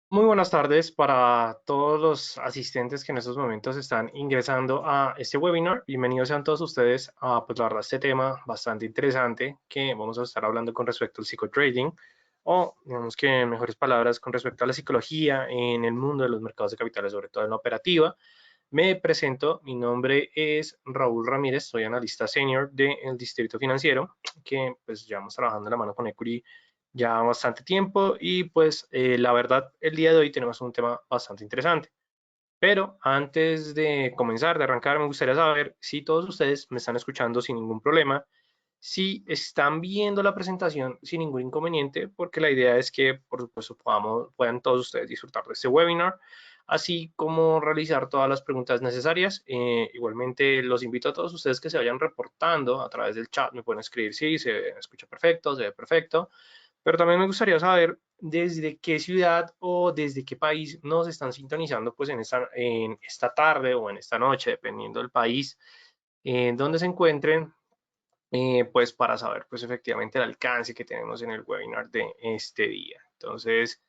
Muy buenas tardes para todos los asistentes que en estos momentos están ingresando a este webinar. Bienvenidos sean todos ustedes a, pues la verdad, este tema bastante interesante que vamos a estar hablando con respecto al psicotrading o, digamos que en mejores palabras, con respecto a la psicología en el mundo de los mercados de capitales, sobre todo en la operativa. Me presento, mi nombre es Raúl Ramírez, soy analista senior del Distrito Financiero, que pues llevamos trabajando de la mano con Equity ya bastante tiempo y pues la verdad el día de hoy tenemos un tema bastante interesante. Pero antes de comenzar, de arrancar, me gustaría saber si todos ustedes me están escuchando sin ningún problema, si están viendo la presentación sin ningún inconveniente, porque la idea es que, por supuesto, puedan todos ustedes disfrutar de este webinar, así como realizar todas las preguntas necesarias. Igualmente, los invito a todos ustedes que se vayan reportando a través del chat, me pueden escribir si se escucha perfecto, se ve perfecto, pero también me gustaría saber desde qué ciudad o desde qué país nos están sintonizando pues en esta tarde o en esta noche, dependiendo del país en donde se encuentren, pues para saber pues efectivamente el alcance que tenemos en el webinar de este día. Entonces,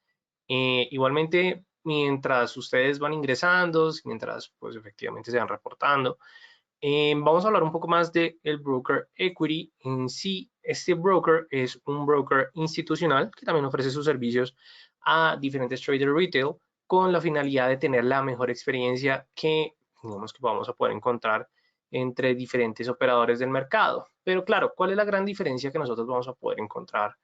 igualmente, mientras ustedes van ingresando, mientras pues efectivamente se van reportando, vamos a hablar un poco más del broker Equity en sí. Este broker es un broker institucional que también ofrece sus servicios a diferentes traders retail con la finalidad de tener la mejor experiencia que digamos que vamos a poder encontrar entre diferentes operadores del mercado. Pero claro, ¿cuál es la gran diferencia que nosotros vamos a poder encontrar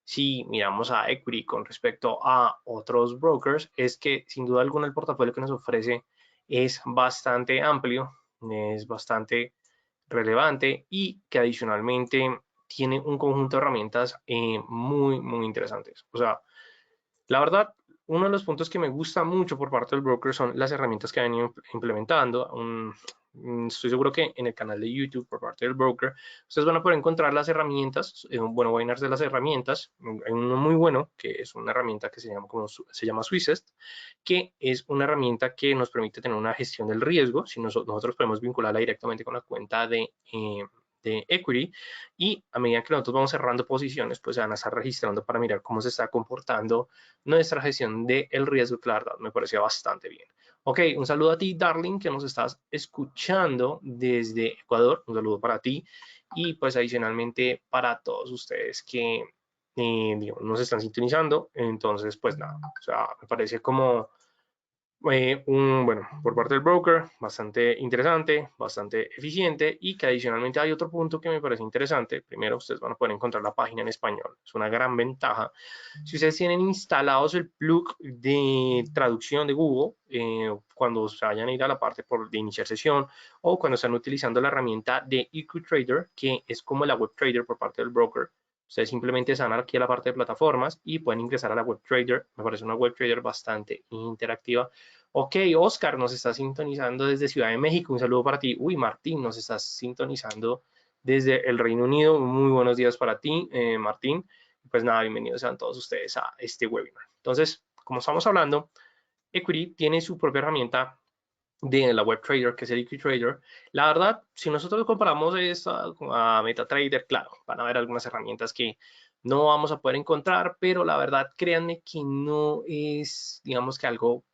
si miramos a Equity con respecto a otros brokers? Es que sin duda alguna el portafolio que nos ofrece es bastante amplio, es bastante relevante y que adicionalmente tiene un conjunto de herramientas muy interesantes. O sea, la verdad, uno de los puntos que me gusta mucho por parte del broker son las herramientas que han ido implementando. Estoy seguro que en el canal de YouTube por parte del broker, ustedes van a poder encontrar las herramientas, bueno, webinars de las herramientas. Hay uno muy bueno, que es una herramienta que se llama Swissest, que es una herramienta que nos permite tener una gestión del riesgo. Si nosotros podemos vincularla directamente con la cuenta de Equity, y a medida que nosotros vamos cerrando posiciones, pues se van a estar registrando para mirar cómo se está comportando nuestra gestión del riesgo, que la verdad me parecía bastante bien. Ok, un saludo a ti, Darling, que nos estás escuchando desde Ecuador. Un saludo para ti y pues adicionalmente para todos ustedes que digamos, nos están sintonizando. Entonces, pues nada, o sea, me parece como bueno, por parte del broker, bastante interesante, bastante eficiente y que adicionalmente hay otro punto que me parece interesante. Primero, ustedes van a poder encontrar la página en español. Es una gran ventaja. Si ustedes tienen instalados el plug de traducción de Google, cuando se vayan a ir a la parte de iniciar sesión o cuando están utilizando la herramienta de EQ Trader, que es como la web trader por parte del broker, ustedes simplemente se van aquí a la parte de plataformas y pueden ingresar a la web trader. Me parece una web trader bastante interactiva. Ok, Oscar nos está sintonizando desde Ciudad de México. Un saludo para ti. Uy, Martín, nos estás sintonizando desde el Reino Unido. Muy buenos días para ti, Martín. Pues nada, bienvenidos sean todos ustedes a este webinar. Entonces, como estamos hablando, Equity tiene su propia herramienta de la web trader, que es el Equity Trader. La verdad, si nosotros comparamos esta a MetaTrader, claro, van a haber algunas herramientas que no vamos a poder encontrar, pero la verdad, créanme que no es, digamos que algo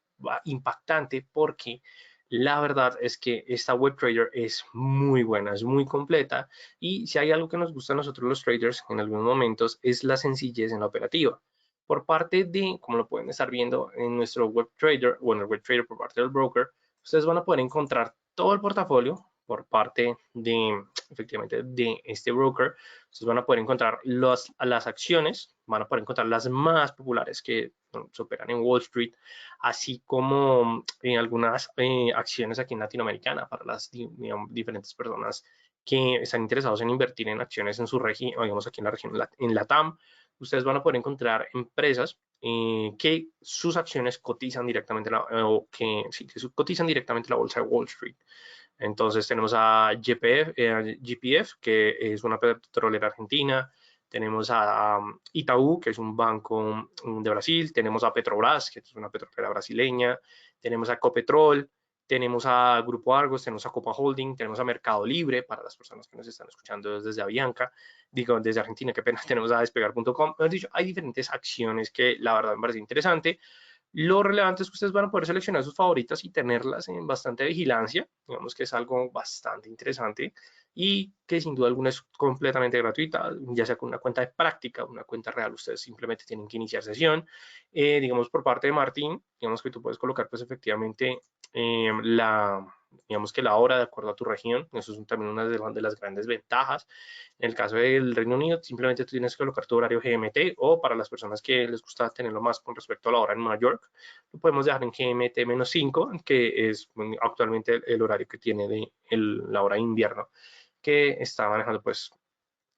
impactante, porque la verdad es que esta web trader es muy buena, es muy completa, y si hay algo que nos gusta a nosotros los traders en algunos momentos es la sencillez en la operativa. Por parte de, como lo pueden estar viendo en nuestro web trader, bueno, el web trader por parte del broker, ustedes van a poder encontrar todo el portafolio por parte de, efectivamente, de este broker. Ustedes van a poder encontrar las acciones, van a poder encontrar las más populares que se operan en Wall Street, así como algunas acciones aquí en Latinoamericana para las digamos, diferentes personas que están interesados en invertir en acciones en su región, digamos aquí en la región, en LATAM. Ustedes van a poder encontrar empresas que sus acciones cotizan directamente, o que, sí, que cotizan directamente en la bolsa de Wall Street. Entonces tenemos a GPF, que es una petrolera argentina. Tenemos a Itaú, que es un banco de Brasil. Tenemos a Petrobras, que es una petrolera brasileña. Tenemos a Ecopetrol. Tenemos a Grupo Argos, tenemos a Copa Holding, tenemos a Mercado Libre, para las personas que nos están escuchando desde Avianca, digo, desde Argentina, qué pena, tenemos a despegar.com. Mejor dicho, hay diferentes acciones que la verdad me parece interesante. Lo relevante es que ustedes van a poder seleccionar sus favoritas y tenerlas en bastante vigilancia. Digamos que es algo bastante interesante y que sin duda alguna es completamente gratuita, ya sea con una cuenta de práctica, una cuenta real. Ustedes simplemente tienen que iniciar sesión. Digamos por parte de Martín, digamos que tú puedes colocar pues efectivamente digamos que la hora de acuerdo a tu región. Eso es también una de las grandes ventajas. En el caso del Reino Unido, simplemente tú tienes que colocar tu horario GMT, o para las personas que les gusta tenerlo más con respecto a la hora en Nueva York, lo podemos dejar en GMT-5, que es actualmente el horario que tiene la hora de invierno, que está manejando pues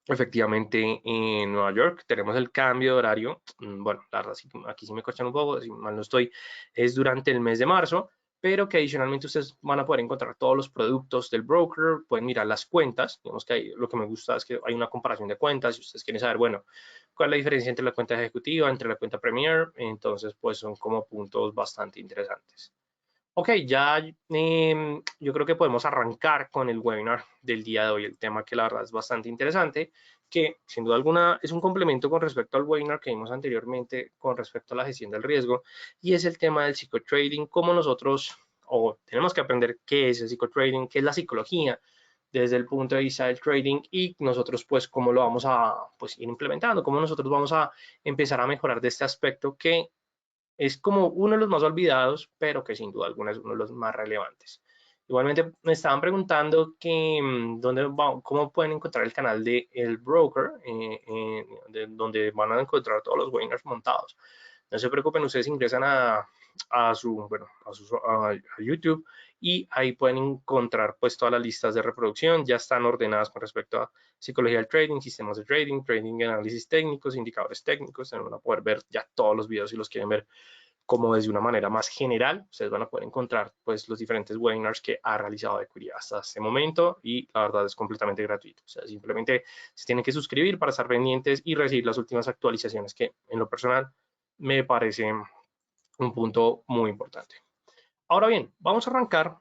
efectivamente en Nueva York. Tenemos el cambio de horario. Bueno, la verdad, aquí sí me corchan un poco, si mal no estoy, es durante el mes de marzo, pero que adicionalmente ustedes van a poder encontrar todos los productos del broker, pueden mirar las cuentas. Digamos que lo que me gusta es que hay una comparación de cuentas. Si ustedes quieren saber, bueno, cuál es la diferencia entre la cuenta ejecutiva, entre la cuenta Premier, entonces pues son como puntos bastante interesantes. Ok, ya yo creo que podemos arrancar con el webinar del día de hoy, el tema que la verdad es bastante interesante, que sin duda alguna es un complemento con respecto al webinar que vimos anteriormente con respecto a la gestión del riesgo, y es el tema del psicotrading, cómo nosotros, o tenemos que aprender qué es el psicotrading, qué es la psicología desde el punto de vista del trading, y nosotros pues cómo lo vamos a pues, ir implementando, cómo nosotros vamos a empezar a mejorar de este aspecto que es como uno de los más olvidados, pero que sin duda alguna es uno de los más relevantes. Igualmente me estaban preguntando que cómo pueden encontrar el canal de El Broker, donde van a encontrar todos los webinars montados. No se preocupen, ustedes ingresan a YouTube, y ahí pueden encontrar pues todas las listas de reproducción. Ya están ordenadas con respecto a psicología del trading, sistemas de trading, trading y análisis técnicos, indicadores técnicos. Van a poder ver ya todos los videos si los quieren ver como desde una manera más general. Ustedes van a poder encontrar pues los diferentes webinars que ha realizado Equity hasta este momento, y la verdad es completamente gratuito. O sea, simplemente se tienen que suscribir para estar pendientes y recibir las últimas actualizaciones, que en lo personal me parece un punto muy importante. Ahora bien, vamos a arrancar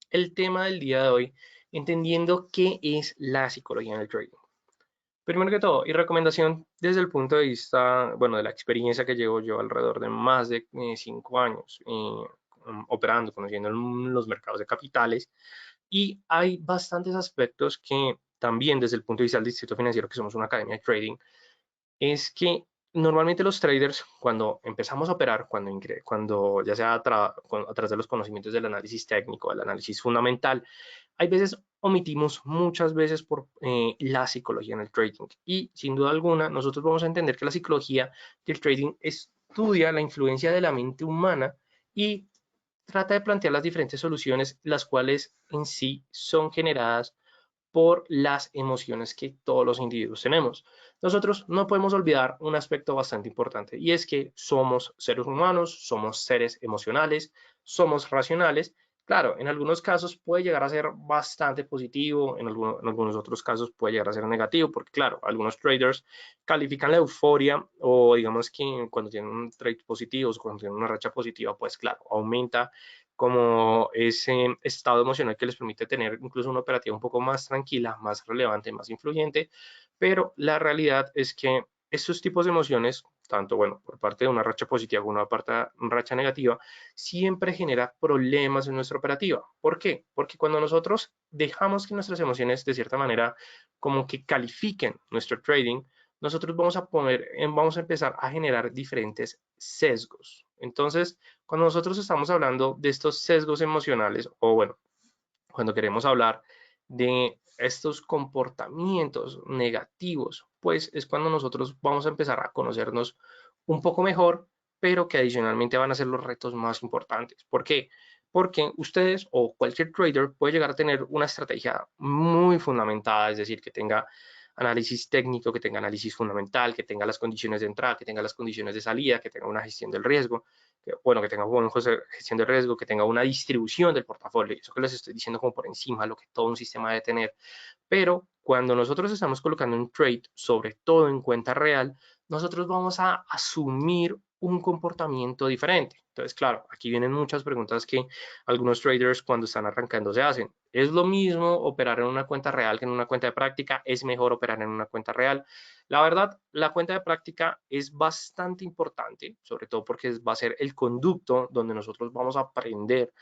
el tema del día de hoy entendiendo qué es la psicología en el trading. Primero que todo, y recomendación desde el punto de vista, bueno, de la experiencia que llevo yo alrededor de más de 5 años operando, conociendo los mercados de capitales, y hay bastantes aspectos que también desde el punto de vista del Distrito Financiero, que somos una academia de trading, es que normalmente los traders, cuando empezamos a operar, cuando ya sea a través de los conocimientos del análisis técnico, del análisis fundamental, hay veces omitimos muchas veces por la psicología en el trading. Y sin duda alguna, nosotros vamos a entender que la psicología del trading estudia la influencia de la mente humana y trata de plantear las diferentes soluciones, las cuales en sí son generadas por las emociones que todos los individuos tenemos. Nosotros no podemos olvidar un aspecto bastante importante, y es que somos seres humanos, somos seres emocionales, somos racionales. Claro, en algunos casos puede llegar a ser bastante positivo, en algunos otros casos puede llegar a ser negativo, porque claro, algunos traders califican la euforia, o digamos que cuando tienen un trade positivo, cuando tienen una racha positiva, pues claro, aumenta como ese estado emocional que les permite tener incluso una operativa un poco más tranquila, más relevante, más influyente. Pero la realidad es que estos tipos de emociones, tanto bueno, por parte de una racha positiva como una racha negativa, siempre genera problemas en nuestra operativa. ¿Por qué? Porque cuando nosotros dejamos que nuestras emociones de cierta manera como que califiquen nuestro trading, nosotros vamos a empezar a generar diferentes sesgos. Entonces, cuando nosotros estamos hablando de estos sesgos emocionales, o bueno, cuando queremos hablar de estos comportamientos negativos, pues es cuando nosotros vamos a empezar a conocernos un poco mejor, pero que adicionalmente van a ser los retos más importantes. ¿Por qué? Porque ustedes o cualquier trader puede llegar a tener una estrategia muy fundamentada, es decir, que tenga análisis técnico, que tenga análisis fundamental, que tenga las condiciones de entrada, que tenga las condiciones de salida, que tenga una gestión del riesgo, bueno, que tenga buena gestión de riesgo, que tenga una distribución del portafolio. Eso que les estoy diciendo como por encima, lo que todo un sistema debe tener. Pero cuando nosotros estamos colocando un trade, sobre todo en cuenta real, nosotros vamos a asumir un comportamiento diferente. Entonces, claro, aquí vienen muchas preguntas que algunos traders cuando están arrancando se hacen. ¿Es lo mismo operar en una cuenta real que en una cuenta de práctica? ¿Es mejor operar en una cuenta real? La verdad, la cuenta de práctica es bastante importante, sobre todo porque va a ser el conducto donde nosotros vamos a aprender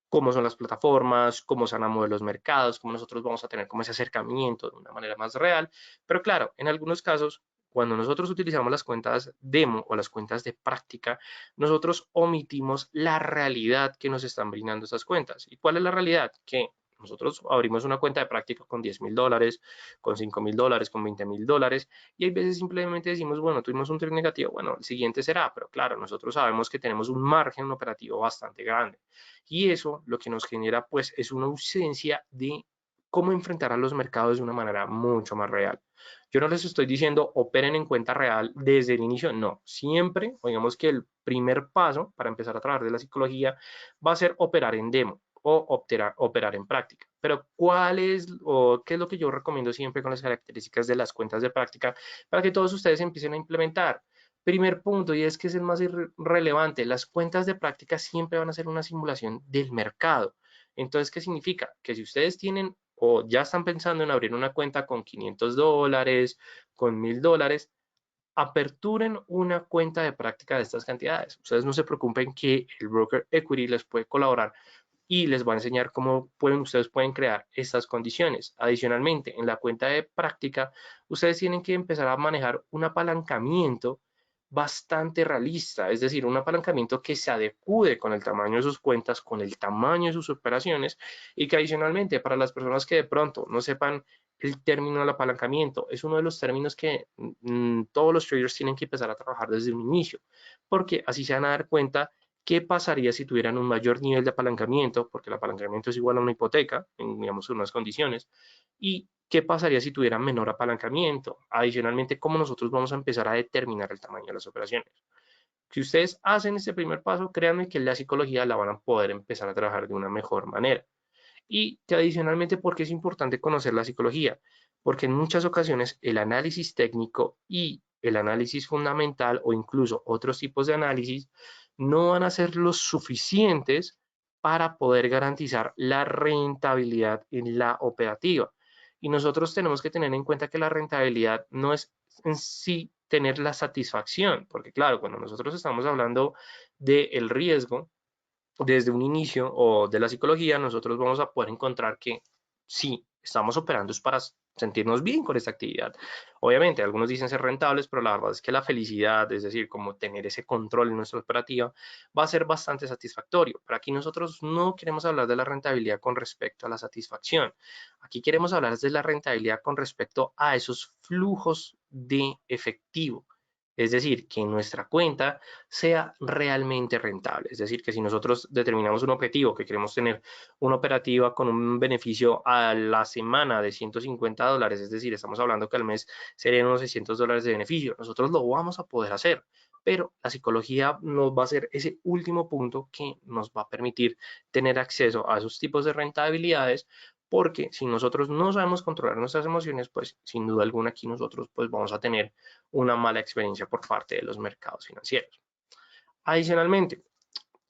cómo son las plataformas, cómo se van a mover los mercados, cómo nosotros vamos a tener como ese acercamiento de una manera más real. Pero claro, en algunos casos, cuando nosotros utilizamos las cuentas demo o las cuentas de práctica, nosotros omitimos la realidad que nos están brindando esas cuentas. ¿Y cuál es la realidad? Que nosotros abrimos una cuenta de práctica con $10,000, con $5,000, con $20,000 y hay veces simplemente decimos, bueno, tuvimos un trade negativo, bueno, el siguiente será, pero claro, nosotros sabemos que tenemos un margen operativo bastante grande. Y eso lo que nos genera pues es una ausencia de cómo enfrentar a los mercados de una manera mucho más real. Yo no les estoy diciendo operen en cuenta real desde el inicio, no. Siempre, digamos que el primer paso para empezar a trabajar de la psicología va a ser operar en demo o operar en práctica. Pero ¿cuál es o qué es lo que yo recomiendo siempre con las características de las cuentas de práctica para que todos ustedes empiecen a implementar? Primer punto, y es que es el más relevante, las cuentas de práctica siempre van a ser una simulación del mercado. Entonces, ¿qué significa? Que si ustedes tienen o ya están pensando en abrir una cuenta con $500, con $1,000, aperturen una cuenta de práctica de estas cantidades. Ustedes no se preocupen que el broker equity les puede colaborar y les va a enseñar cómo ustedes pueden crear estas condiciones. Adicionalmente, en la cuenta de práctica, ustedes tienen que empezar a manejar un apalancamiento bastante realista, es decir, un apalancamiento que se adecue con el tamaño de sus cuentas, con el tamaño de sus operaciones y que adicionalmente para las personas que de pronto no sepan el término del apalancamiento, es uno de los términos que todos los traders tienen que empezar a trabajar desde un inicio, porque así se van a dar cuenta qué pasaría si tuvieran un mayor nivel de apalancamiento, porque el apalancamiento es igual a una hipoteca, en, digamos, unas condiciones, y qué pasaría si tuvieran menor apalancamiento. Adicionalmente, cómo nosotros vamos a empezar a determinar el tamaño de las operaciones. Si ustedes hacen este primer paso, créanme que la psicología la van a poder empezar a trabajar de una mejor manera. Y que adicionalmente, ¿por qué es importante conocer la psicología? Porque en muchas ocasiones el análisis técnico y el análisis fundamental o incluso otros tipos de análisis no van a ser los suficientes para poder garantizar la rentabilidad en la operativa. Y nosotros tenemos que tener en cuenta que la rentabilidad no es en sí tener la satisfacción, porque claro, cuando nosotros estamos hablando del riesgo, desde un inicio o de la psicología, nosotros vamos a poder encontrar que sí, estamos operando es para sentirnos bien con esta actividad. Obviamente, algunos dicen ser rentables, pero la verdad es que la felicidad, es decir, como tener ese control en nuestra operativa, va a ser bastante satisfactorio. Pero aquí nosotros no queremos hablar de la rentabilidad con respecto a la satisfacción. Aquí queremos hablar de la rentabilidad con respecto a esos flujos de efectivo. Es decir, que nuestra cuenta sea realmente rentable. Es decir, que si nosotros determinamos un objetivo, que queremos tener una operativa con un beneficio a la semana de $150, es decir, estamos hablando que al mes serían unos $600 de beneficio, nosotros lo vamos a poder hacer. Pero la psicología nos va a ser ese último punto que nos va a permitir tener acceso a esos tipos de rentabilidades, porque si nosotros no sabemos controlar nuestras emociones, pues sin duda alguna aquí nosotros pues vamos a tener una mala experiencia por parte de los mercados financieros. Adicionalmente,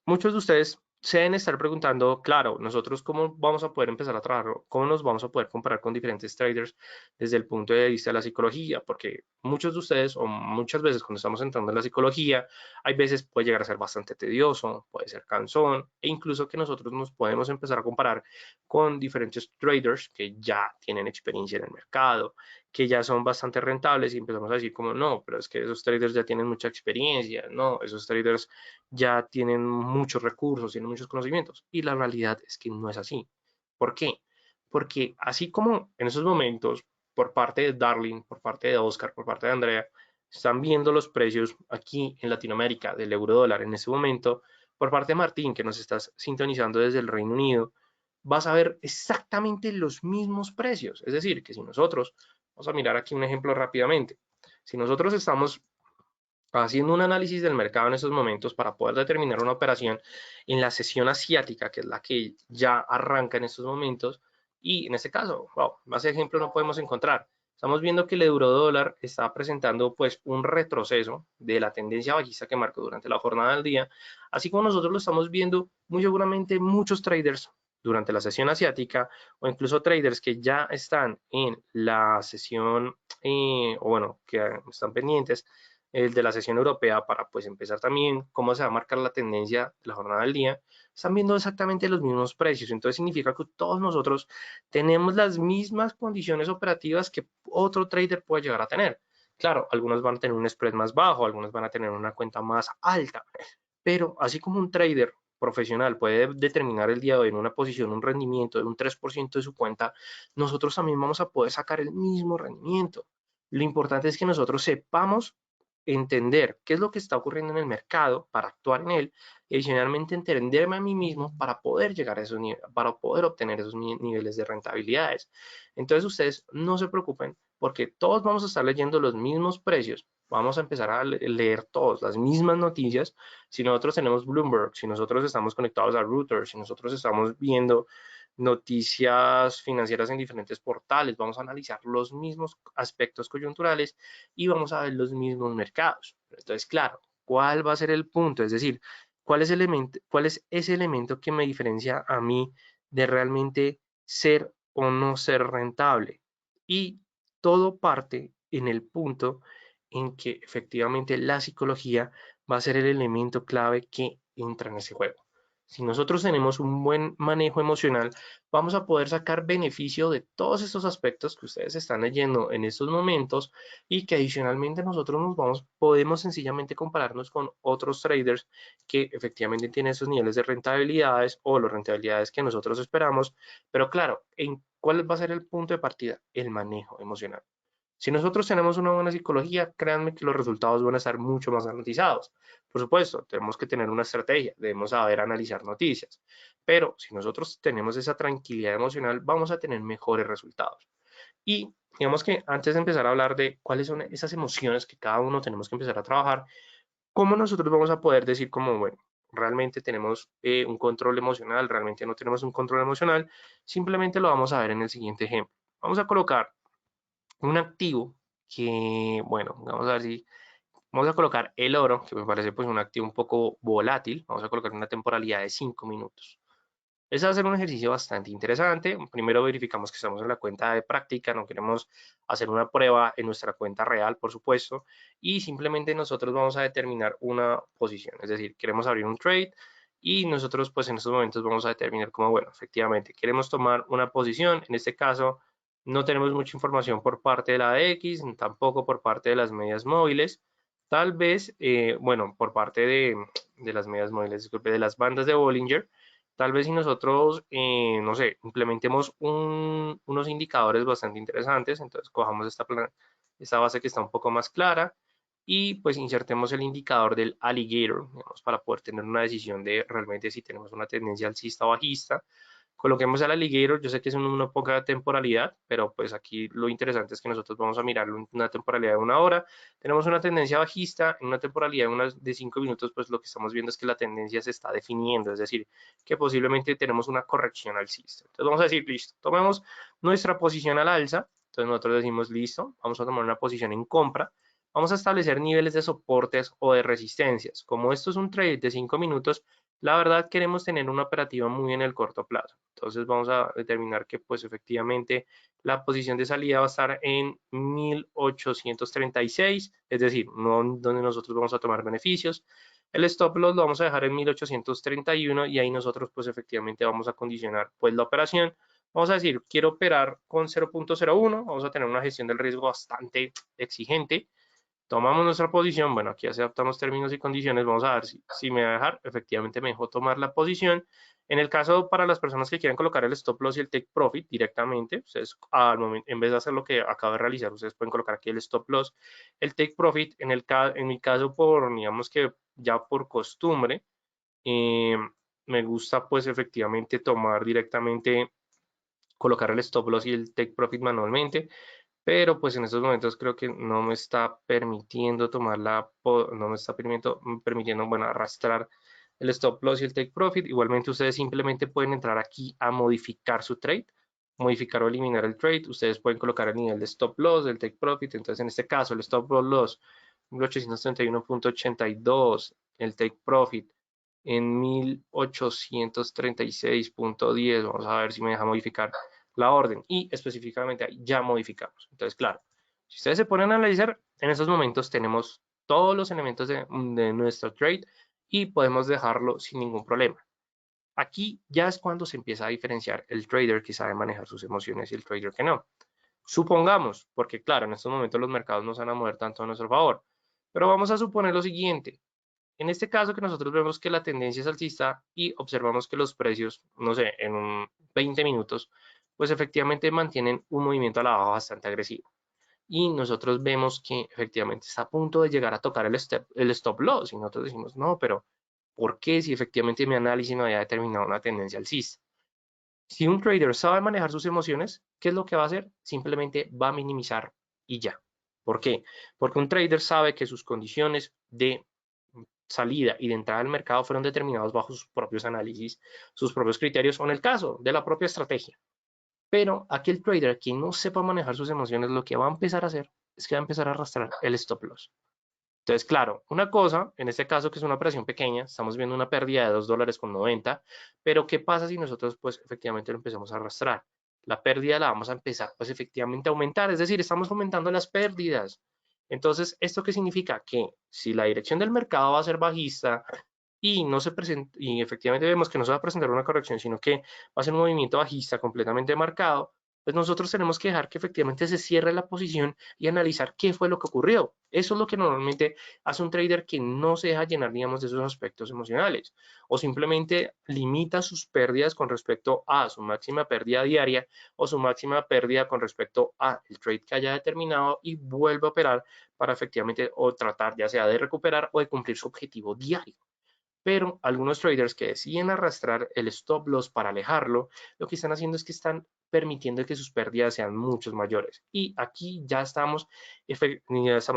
muchos de ustedes se deben estar preguntando, claro, nosotros cómo vamos a poder empezar a trabajar, cómo nos vamos a poder comparar con diferentes traders desde el punto de vista de la psicología, porque muchos de ustedes o muchas veces cuando estamos entrando en la psicología, hay veces puede llegar a ser bastante tedioso, puede ser cansón e incluso que nosotros nos podemos empezar a comparar con diferentes traders que ya tienen experiencia en el mercado, que ya son bastante rentables y empezamos a decir como no, pero es que esos traders ya tienen mucha experiencia, no, esos traders ya tienen muchos recursos, tienen muchos conocimientos. Y la realidad es que no es así. ¿Por qué? Porque así como en esos momentos, por parte de Darling, por parte de Oscar, por parte de Andrea, están viendo los precios aquí en Latinoamérica del euro dólar en este momento, por parte de Martín, que nos estás sintonizando desde el Reino Unido, vas a ver exactamente los mismos precios. Es decir, que si nosotros, vamos a mirar aquí un ejemplo rápidamente, si nosotros estamos haciendo un análisis del mercado en estos momentos para poder determinar una operación en la sesión asiática, que es la que ya arranca en estos momentos, y en este caso, wow, más ejemplo no podemos encontrar. Estamos viendo que el euro dólar está presentando pues un retroceso de la tendencia bajista que marcó durante la jornada del día, así como nosotros lo estamos viendo muy seguramente muchos traders durante la sesión asiática o incluso traders que ya están en la sesión o bueno, que están pendientes de la sesión europea para pues empezar también cómo se va a marcar la tendencia de la jornada del día, están viendo exactamente los mismos precios. Entonces significa que todos nosotros tenemos las mismas condiciones operativas que otro trader puede llegar a tener. Claro, algunos van a tener un spread más bajo, algunos van a tener una cuenta más alta, pero así como un trader profesional puede determinar el día de hoy en una posición un rendimiento de un 3% de su cuenta, nosotros también vamos a poder sacar el mismo rendimiento. Lo importante es que nosotros sepamos entender qué es lo que está ocurriendo en el mercado para actuar en él y adicionalmente entenderme a mí mismo para poder llegar a esos niveles, para poder obtener esos niveles de rentabilidades. Entonces ustedes no se preocupen porque todos vamos a estar leyendo los mismos precios, vamos a empezar a leer todos las mismas noticias. Si nosotros tenemos Bloomberg, si nosotros estamos conectados a Reuters, si nosotros estamos viendo noticias financieras en diferentes portales, vamos a analizar los mismos aspectos coyunturales y vamos a ver los mismos mercados. Entonces, claro, ¿cuál va a ser el punto? Es decir, ¿cuál es ese elemento que me diferencia a mí de realmente ser o no ser rentable? Y todo parte en el punto en que efectivamente la psicología va a ser el elemento clave que entra en ese juego. Si nosotros tenemos un buen manejo emocional, vamos a poder sacar beneficio de todos estos aspectos que ustedes están leyendo en estos momentos y que adicionalmente nosotros podemos sencillamente compararnos con otros traders que efectivamente tienen esos niveles de rentabilidades o las rentabilidades que nosotros esperamos. Pero claro, ¿cuál va a ser el punto de partida? El manejo emocional. Si nosotros tenemos una buena psicología, créanme que los resultados van a estar mucho más garantizados. Por supuesto, tenemos que tener una estrategia, debemos saber analizar noticias, pero si nosotros tenemos esa tranquilidad emocional, vamos a tener mejores resultados. Y digamos que antes de empezar a hablar de cuáles son esas emociones que cada uno tenemos que empezar a trabajar, ¿cómo nosotros vamos a poder decir como, bueno, realmente tenemos un control emocional, realmente no tenemos un control emocional? Simplemente lo vamos a ver en el siguiente ejemplo. Vamos a colocar un activo que, bueno, vamos a ver si vamos a colocar el oro, que me parece pues un activo un poco volátil, vamos a colocar una temporalidad de 5 minutos. Ese va a ser un ejercicio bastante interesante. Primero verificamos que estamos en la cuenta de práctica, no queremos hacer una prueba en nuestra cuenta real, por supuesto, y simplemente nosotros vamos a determinar una posición, es decir, queremos abrir un trade y nosotros pues en estos momentos vamos a determinar como, bueno, efectivamente, queremos tomar una posición, en este caso no tenemos mucha información por parte de la de X, tampoco por parte de las medias móviles, tal vez, bueno, por parte de las medias móviles, disculpe, de las bandas de Bollinger. Tal vez si nosotros, no sé, implementemos unos indicadores bastante interesantes, entonces cojamos esta base que está un poco más clara y pues insertemos el indicador del alligator, digamos, para poder tener una decisión de realmente si tenemos una tendencia alcista o bajista. Coloquemos al alligator, yo sé que es una poca temporalidad, pero pues aquí lo interesante es que nosotros vamos a mirarlo en una temporalidad de una hora. Tenemos una tendencia bajista, en una temporalidad de 5 minutos, pues lo que estamos viendo es que la tendencia se está definiendo, es decir, que posiblemente tenemos una corrección alcista. Entonces vamos a decir, listo, tomemos nuestra posición al alza, entonces nosotros decimos, listo, vamos a tomar una posición en compra, vamos a establecer niveles de soportes o de resistencias. Como esto es un trade de 5 minutos, la verdad queremos tener una operativa muy en el corto plazo. Entonces vamos a determinar que pues efectivamente la posición de salida va a estar en 1836, es decir, no donde nosotros vamos a tomar beneficios. El stop loss lo vamos a dejar en 1831 y ahí nosotros pues efectivamente vamos a condicionar pues la operación. Vamos a decir, quiero operar con 0.01, vamos a tener una gestión del riesgo bastante exigente. Tomamos nuestra posición, bueno, aquí aceptamos términos y condiciones, vamos a ver si me va a dejar, efectivamente me dejó tomar la posición. En el caso para las personas que quieran colocar el stop loss y el take profit directamente, ustedes al momento, en vez de hacer lo que acabo de realizar, ustedes pueden colocar aquí el stop loss, el take profit, en mi caso por, digamos que ya por costumbre, eh, me gusta pues efectivamente tomar directamente, colocar el stop loss y el take profit manualmente, pero pues en estos momentos creo que no me está permitiendo no me está permitiendo, bueno, arrastrar el stop loss y el take profit. Igualmente ustedes simplemente pueden entrar aquí a modificar su trade. modificar o eliminar el trade, ustedes pueden colocar el nivel de stop loss, del take profit. Entonces en este caso el stop loss 1831.82, el take profit en 1836.10. Vamos a ver si me deja modificar la orden y específicamente ahí ya modificamos. Entonces, claro, si ustedes se ponen a analizar, en esos momentos tenemos todos los elementos de nuestro trade y podemos dejarlo sin ningún problema. Aquí ya es cuando se empieza a diferenciar el trader que sabe manejar sus emociones y el trader que no. Supongamos, porque claro, en estos momentos los mercados no se van a mover tanto a nuestro favor, pero vamos a suponer lo siguiente. En este caso que nosotros vemos que la tendencia es alcista y observamos que los precios, no sé, en un 20 minutos, pues efectivamente mantienen un movimiento a la baja bastante agresivo. Y nosotros vemos que efectivamente está a punto de llegar a tocar el stop loss y nosotros decimos, no, pero ¿por qué si efectivamente mi análisis me había determinado una tendencia alcista? Si un trader sabe manejar sus emociones, ¿qué es lo que va a hacer? Simplemente va a minimizar y ya. ¿Por qué? Porque un trader sabe que sus condiciones de salida y de entrada al mercado fueron determinados bajo sus propios análisis, sus propios criterios o en el caso de la propia estrategia. Pero aquel trader que no sepa manejar sus emociones, lo que va a empezar a hacer es que va a empezar a arrastrar el stop loss. Entonces, claro, una cosa, en este caso que es una operación pequeña, estamos viendo una pérdida de $2.90, pero ¿qué pasa si nosotros pues efectivamente lo empezamos a arrastrar? La pérdida la vamos a empezar pues efectivamente a aumentar, es decir, estamos aumentando las pérdidas. Entonces, ¿esto qué significa? Que si la dirección del mercado va a ser bajista y no se presenta, y efectivamente vemos que no se va a presentar una corrección, sino que va a ser un movimiento bajista completamente marcado, pues nosotros tenemos que dejar que efectivamente se cierre la posición y analizar qué fue lo que ocurrió. Eso es lo que normalmente hace un trader que no se deja llenar, digamos, de esos aspectos emocionales o simplemente limita sus pérdidas con respecto a su máxima pérdida diaria o su máxima pérdida con respecto a el trade que haya determinado y vuelve a operar para efectivamente o tratar ya sea de recuperar o de cumplir su objetivo diario. Pero algunos traders que deciden arrastrar el stop loss para alejarlo, lo que están haciendo es que están permitiendo que sus pérdidas sean mucho mayores. Y aquí ya estamos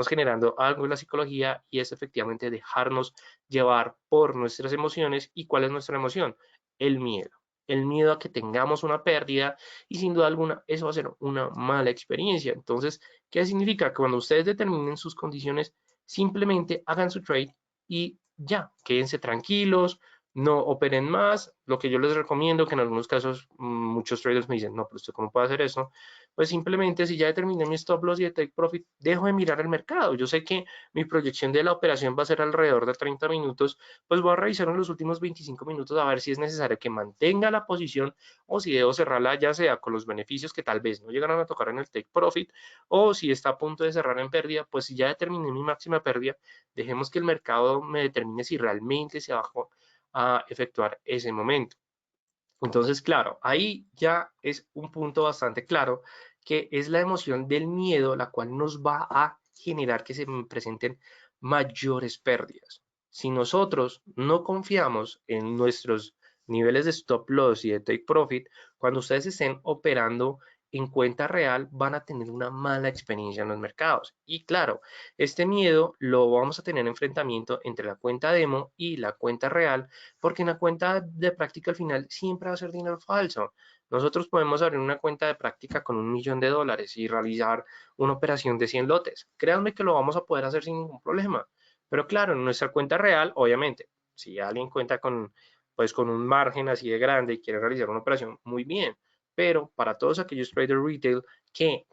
generando algo en la psicología y es efectivamente dejarnos llevar por nuestras emociones. ¿Y cuál es nuestra emoción? El miedo. El miedo a que tengamos una pérdida y sin duda alguna eso va a ser una mala experiencia. Entonces, ¿qué significa? Que cuando ustedes determinen sus condiciones, simplemente hagan su trade y ya, quédense tranquilos, no operen más. Lo que yo les recomiendo, que en algunos casos muchos traders me dicen, no, pero ¿usted cómo puede hacer eso? Pues simplemente si ya determiné mi stop loss y el take profit, dejo de mirar el mercado. Yo sé que mi proyección de la operación va a ser alrededor de 30 minutos, pues voy a revisar en los últimos 25 minutos a ver si es necesario que mantenga la posición o si debo cerrarla ya sea con los beneficios que tal vez no llegaron a tocar en el take profit o si está a punto de cerrar en pérdida, pues si ya determiné mi máxima pérdida, dejemos que el mercado me determine si realmente se va a efectuar ese momento. Entonces, claro, ahí ya es un punto bastante claro que es la emoción del miedo la cual nos va a generar que se presenten mayores pérdidas. Si nosotros no confiamos en nuestros niveles de stop loss y de take profit, cuando ustedes estén operando en cuenta real van a tener una mala experiencia en los mercados. Y claro, este miedo lo vamos a tener enfrentamiento entre la cuenta demo y la cuenta real, porque en la cuenta de práctica al final siempre va a ser dinero falso. Nosotros podemos abrir una cuenta de práctica con $1.000.000 y realizar una operación de 100 lotes. Créanme que lo vamos a poder hacer sin ningún problema. Pero claro, en nuestra cuenta real, obviamente, si alguien cuenta pues, con un margen así de grande y quiere realizar una operación, muy bien. Pero para todos aquellos traders retail que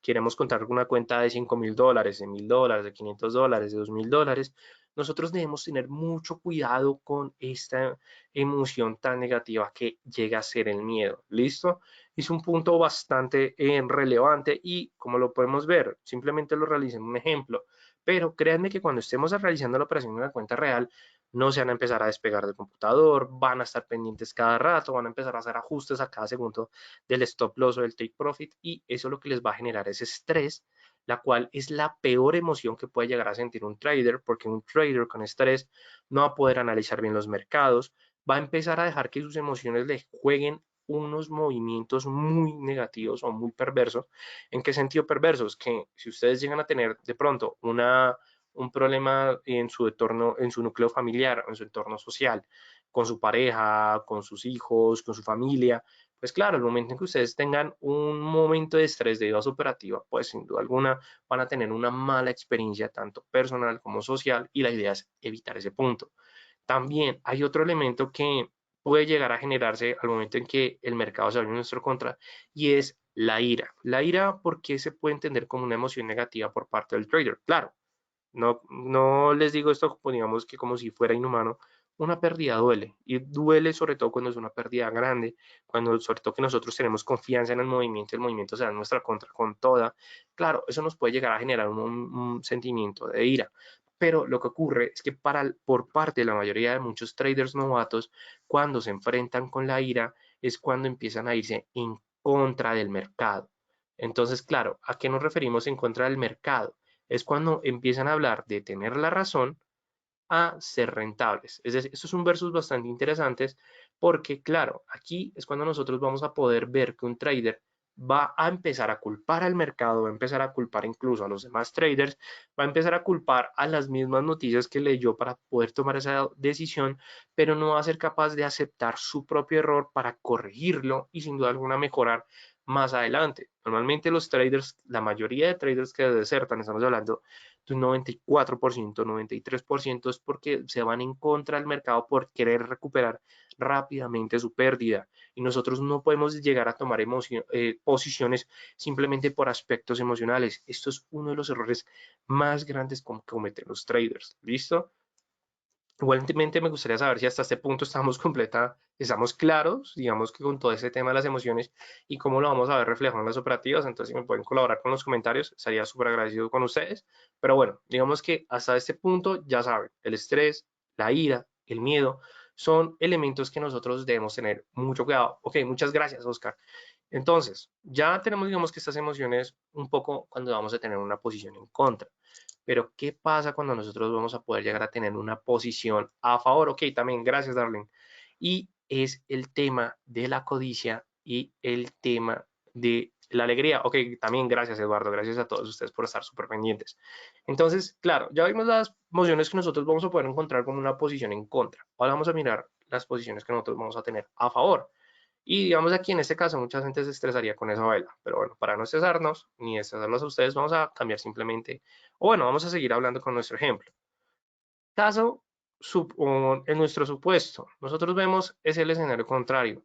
queremos contar con una cuenta de $5.000, de $1.000, de $500, de $2.000, nosotros debemos tener mucho cuidado con esta emoción tan negativa que llega a ser el miedo. ¿Listo? Es un punto bastante relevante y como lo podemos ver, simplemente lo realicé en un ejemplo. Pero créanme que cuando estemos realizando la operación en la cuenta real, no se van a empezar a despegar del computador, van a estar pendientes cada rato, van a empezar a hacer ajustes a cada segundo del stop loss o del take profit y eso lo que les va a generar es estrés, la cual es la peor emoción que puede llegar a sentir un trader, porque un trader con estrés no va a poder analizar bien los mercados, va a empezar a dejar que sus emociones le jueguen unos movimientos muy negativos o muy perversos. ¿En qué sentido perversos? Que si ustedes llegan a tener de pronto un problema en su entorno, en su núcleo familiar, en su entorno social, con su pareja, con sus hijos, con su familia, Pues claro, el momento en que ustedes tengan un momento de estrés debido a su operativa, pues sin duda alguna van a tener una mala experiencia tanto personal como social y la idea es evitar ese punto. También hay otro elemento que puede llegar a generarse al momento en que el mercado se vaya en nuestro contra y es la ira. La ira, ¿por qué se puede entender como una emoción negativa por parte del trader? Claro, no les digo esto, pues, digamos que como si fuera inhumano. Una pérdida duele y duele sobre todo cuando es una pérdida grande, cuando sobre todo que nosotros tenemos confianza en el movimiento se da en nuestra contra con toda. Claro, eso nos puede llegar a generar un sentimiento de ira. Pero lo que ocurre es que por parte de la mayoría de muchos traders novatos, cuando se enfrentan con la ira, es cuando empiezan a irse en contra del mercado. Entonces, claro, ¿a qué nos referimos en contra del mercado? Es cuando empiezan a hablar de tener la razón a ser rentables. Es decir, estos son versos bastante interesantes porque, claro, aquí es cuando nosotros vamos a poder ver que un trader va a empezar a culpar al mercado, va a empezar a culpar incluso a los demás traders, va a empezar a culpar a las mismas noticias que leyó para poder tomar esa decisión, pero no va a ser capaz de aceptar su propio error para corregirlo y sin duda alguna mejorar más adelante. Normalmente los traders, la mayoría de traders que desertan, estamos hablando de un 94%, 93% es porque se van en contra del mercado por querer recuperar rápidamente su pérdida. Y nosotros no podemos llegar a tomar posiciones simplemente por aspectos emocionales. Esto es uno de los errores más grandes que cometen los traders. ¿Listo? Igualmente me gustaría saber si hasta este punto estamos claros, digamos que con todo ese tema de las emociones y cómo lo vamos a ver reflejado en las operativas. Entonces, si me pueden colaborar con los comentarios, estaría súper agradecido con ustedes. Pero bueno, digamos que hasta este punto, ya saben, el estrés, la ira, el miedo, son elementos que nosotros debemos tener mucho cuidado. Ok, muchas gracias, Oscar. Entonces, ya tenemos, digamos que estas emociones un poco cuando vamos a tener una posición en contra. Pero, ¿qué pasa cuando nosotros vamos a poder llegar a tener una posición a favor? Ok, también, gracias, Darling. Y es el tema de la codicia y el tema de la alegría. Ok, también gracias, Eduardo. Gracias a todos ustedes por estar súper pendientes. Entonces, claro, ya vimos las emociones que nosotros vamos a poder encontrar como una posición en contra. Ahora vamos a mirar las posiciones que nosotros vamos a tener a favor. Y digamos aquí en este caso mucha gente se estresaría con esa vela, pero bueno, para no estresarnos ni estresarlos a ustedes, vamos a cambiar simplemente, o bueno, vamos a seguir hablando con nuestro ejemplo. Caso, en nuestro supuesto, nosotros vemos es el escenario contrario.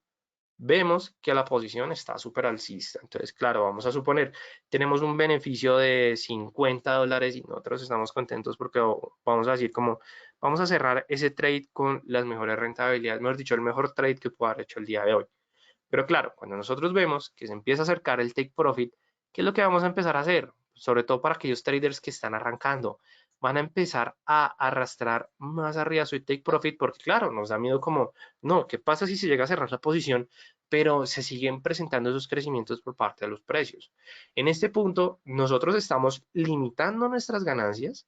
Vemos que la posición está súper alcista. Entonces, claro, vamos a suponer, tenemos un beneficio de $50 y nosotros estamos contentos porque vamos a decir como, vamos a cerrar ese trade con las mejores rentabilidades, mejor dicho, el mejor trade que pueda haber hecho el día de hoy. Pero claro, cuando nosotros vemos que se empieza a acercar el take profit, ¿qué es lo que vamos a empezar a hacer? Sobre todo para aquellos traders que están arrancando, van a empezar a arrastrar más arriba su take profit porque claro, nos da miedo como, no, ¿qué pasa si se llega a cerrar la posición, pero se siguen presentando esos crecimientos por parte de los precios? En este punto, nosotros estamos limitando nuestras ganancias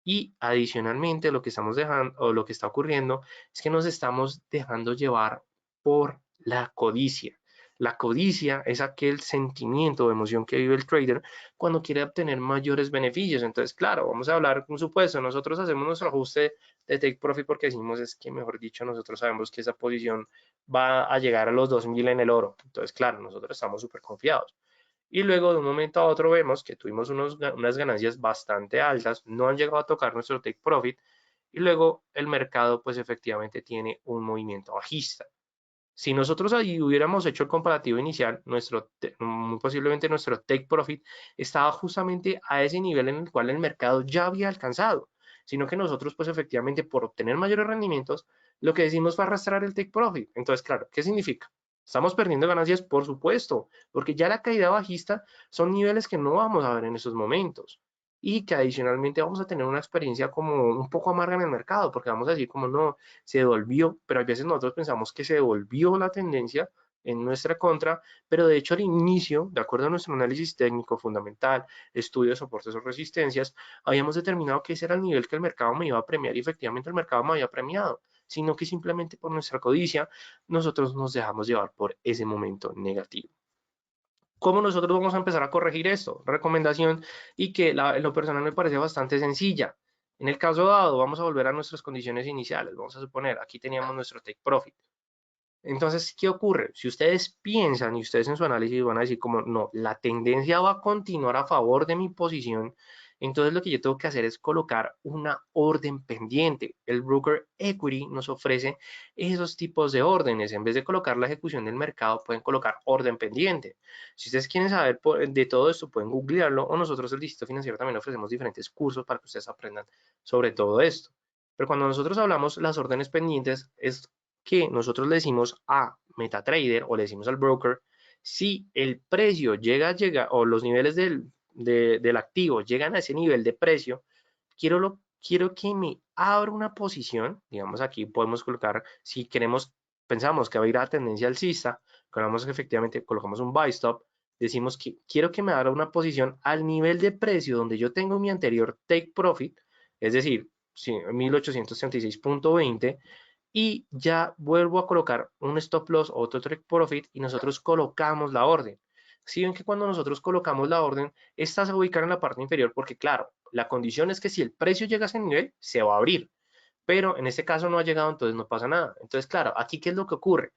y adicionalmente lo que estamos dejando o lo que está ocurriendo es que nos estamos dejando llevar por la codicia. La codicia es aquel sentimiento o emoción que vive el trader cuando quiere obtener mayores beneficios. Entonces, claro, vamos a hablar un supuesto. Nosotros hacemos nuestro ajuste de take profit porque decimos es que, mejor dicho, nosotros sabemos que esa posición va a llegar a los 2000 en el oro. Entonces, claro, nosotros estamos súper confiados y luego de un momento a otro vemos que tuvimos unas ganancias bastante altas, no han llegado a tocar nuestro take profit y luego el mercado pues efectivamente tiene un movimiento bajista. Si nosotros ahí hubiéramos hecho el comparativo inicial, muy posiblemente nuestro take profit estaba justamente a ese nivel en el cual el mercado ya había alcanzado, sino que nosotros pues efectivamente por obtener mayores rendimientos, lo que decimos fue arrastrar el take profit. Entonces, claro, ¿qué significa? Estamos perdiendo ganancias, por supuesto, porque ya la caída bajista son niveles que no vamos a ver en esos momentos y que adicionalmente vamos a tener una experiencia como un poco amarga en el mercado, porque vamos a decir como no, se devolvió, pero a veces nosotros pensamos que se devolvió la tendencia en nuestra contra, pero de hecho al inicio, de acuerdo a nuestro análisis técnico fundamental, estudio de soportes o resistencias, habíamos determinado que ese era el nivel que el mercado me iba a premiar y efectivamente el mercado me había premiado, sino que simplemente por nuestra codicia nosotros nos dejamos llevar por ese momento negativo. ¿Cómo nosotros vamos a empezar a corregir esto? Recomendación y que en lo personal me parece bastante sencilla. En el caso dado, vamos a volver a nuestras condiciones iniciales. Vamos a suponer, aquí teníamos nuestro take profit. Entonces, ¿qué ocurre? Si ustedes piensan y ustedes en su análisis van a decir como, no, la tendencia va a continuar a favor de mi posición, entonces lo que yo tengo que hacer es colocar una orden pendiente. El broker equity nos ofrece esos tipos de órdenes. En vez de colocar la ejecución del mercado, pueden colocar orden pendiente. Si ustedes quieren saber de todo esto, pueden googlearlo o nosotros el Distrito Financiero también ofrecemos diferentes cursos para que ustedes aprendan sobre todo esto. Pero cuando nosotros hablamos las órdenes pendientes, es que nosotros le decimos a MetaTrader o le decimos al broker, si el precio llega o los niveles del activo llegan a ese nivel de precio, quiero que me abra una posición, digamos aquí podemos colocar, si queremos, pensamos que va a ir a tendencia alcista, colocamos efectivamente, colocamos un buy stop, decimos que quiero que me abra una posición al nivel de precio donde yo tengo mi anterior take profit, es decir, 1836.20, y ya vuelvo a colocar un stop loss o otro take profit y nosotros colocamos la orden. Si ven que cuando nosotros colocamos la orden, esta se va a ubicar en la parte inferior porque claro, la condición es que si el precio llega a ese nivel, se va a abrir. Pero en este caso no ha llegado, entonces no pasa nada. Entonces, claro, aquí ¿qué es lo que ocurre?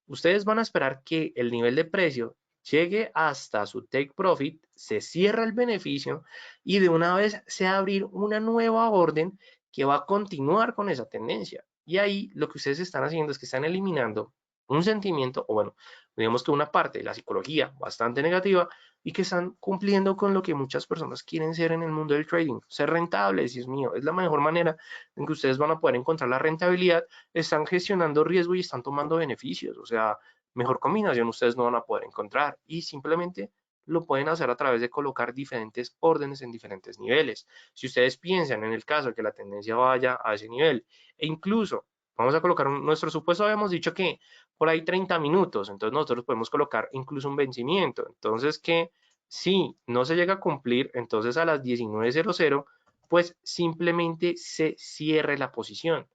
Ustedes van a esperar que el nivel de precio llegue hasta su take profit, se cierra el beneficio y de una vez se va a abrir una nueva orden que va a continuar con esa tendencia. Y ahí lo que ustedes están haciendo es que están eliminando un sentimiento, o bueno, digamos que una parte de la psicología bastante negativa y que están cumpliendo con lo que muchas personas quieren ser en el mundo del trading, ser rentables, Dios mío, es la mejor manera en que ustedes van a poder encontrar la rentabilidad, están gestionando riesgo y están tomando beneficios, o sea, mejor combinación ustedes no van a poder encontrar y simplemente lo pueden hacer a través de colocar diferentes órdenes en diferentes niveles. Si ustedes piensan en el caso de que la tendencia vaya a ese nivel e incluso vamos a colocar nuestro supuesto, habíamos dicho que por ahí 30 minutos, entonces nosotros podemos colocar incluso un vencimiento, entonces que si no se llega a cumplir, entonces a las 19:00 pues simplemente se cierre la posición.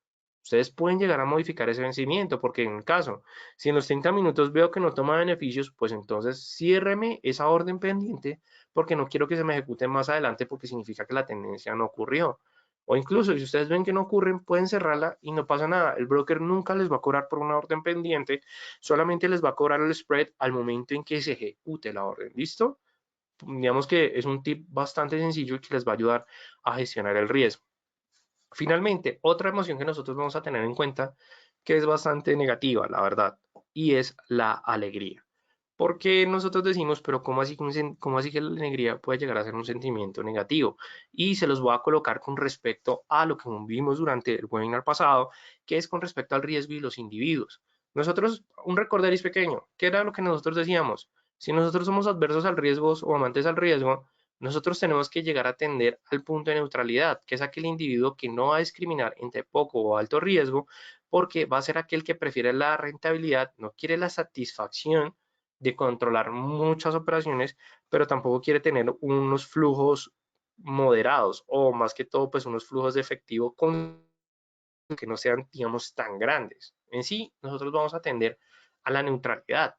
Ustedes pueden llegar a modificar ese vencimiento, porque en el caso, si en los 30 minutos veo que no toma beneficios, pues entonces ciérreme esa orden pendiente, porque no quiero que se me ejecute más adelante, porque significa que la tendencia no ocurrió. O incluso, si ustedes ven que no ocurren, pueden cerrarla y no pasa nada. El broker nunca les va a cobrar por una orden pendiente, solamente les va a cobrar el spread al momento en que se ejecute la orden. ¿Listo? Digamos que es un tip bastante sencillo y que les va a ayudar a gestionar el riesgo. Finalmente, otra emoción que nosotros vamos a tener en cuenta, que es bastante negativa, la verdad, y es la alegría. Porque nosotros decimos, pero cómo así que la alegría puede llegar a ser un sentimiento negativo? Y se los voy a colocar con respecto a lo que vimos durante el webinar pasado, que es con respecto al riesgo y los individuos. Nosotros, un recorderis pequeño, ¿qué era lo que nosotros decíamos? Si nosotros somos adversos al riesgo o amantes al riesgo, nosotros tenemos que llegar a tender al punto de neutralidad, que es aquel individuo que no va a discriminar entre poco o alto riesgo, porque va a ser aquel que prefiere la rentabilidad, no quiere la satisfacción de controlar muchas operaciones, pero tampoco quiere tener unos flujos moderados o más que todo, pues unos flujos de efectivo con que no sean, digamos, tan grandes. En sí, nosotros vamos a tender a la neutralidad.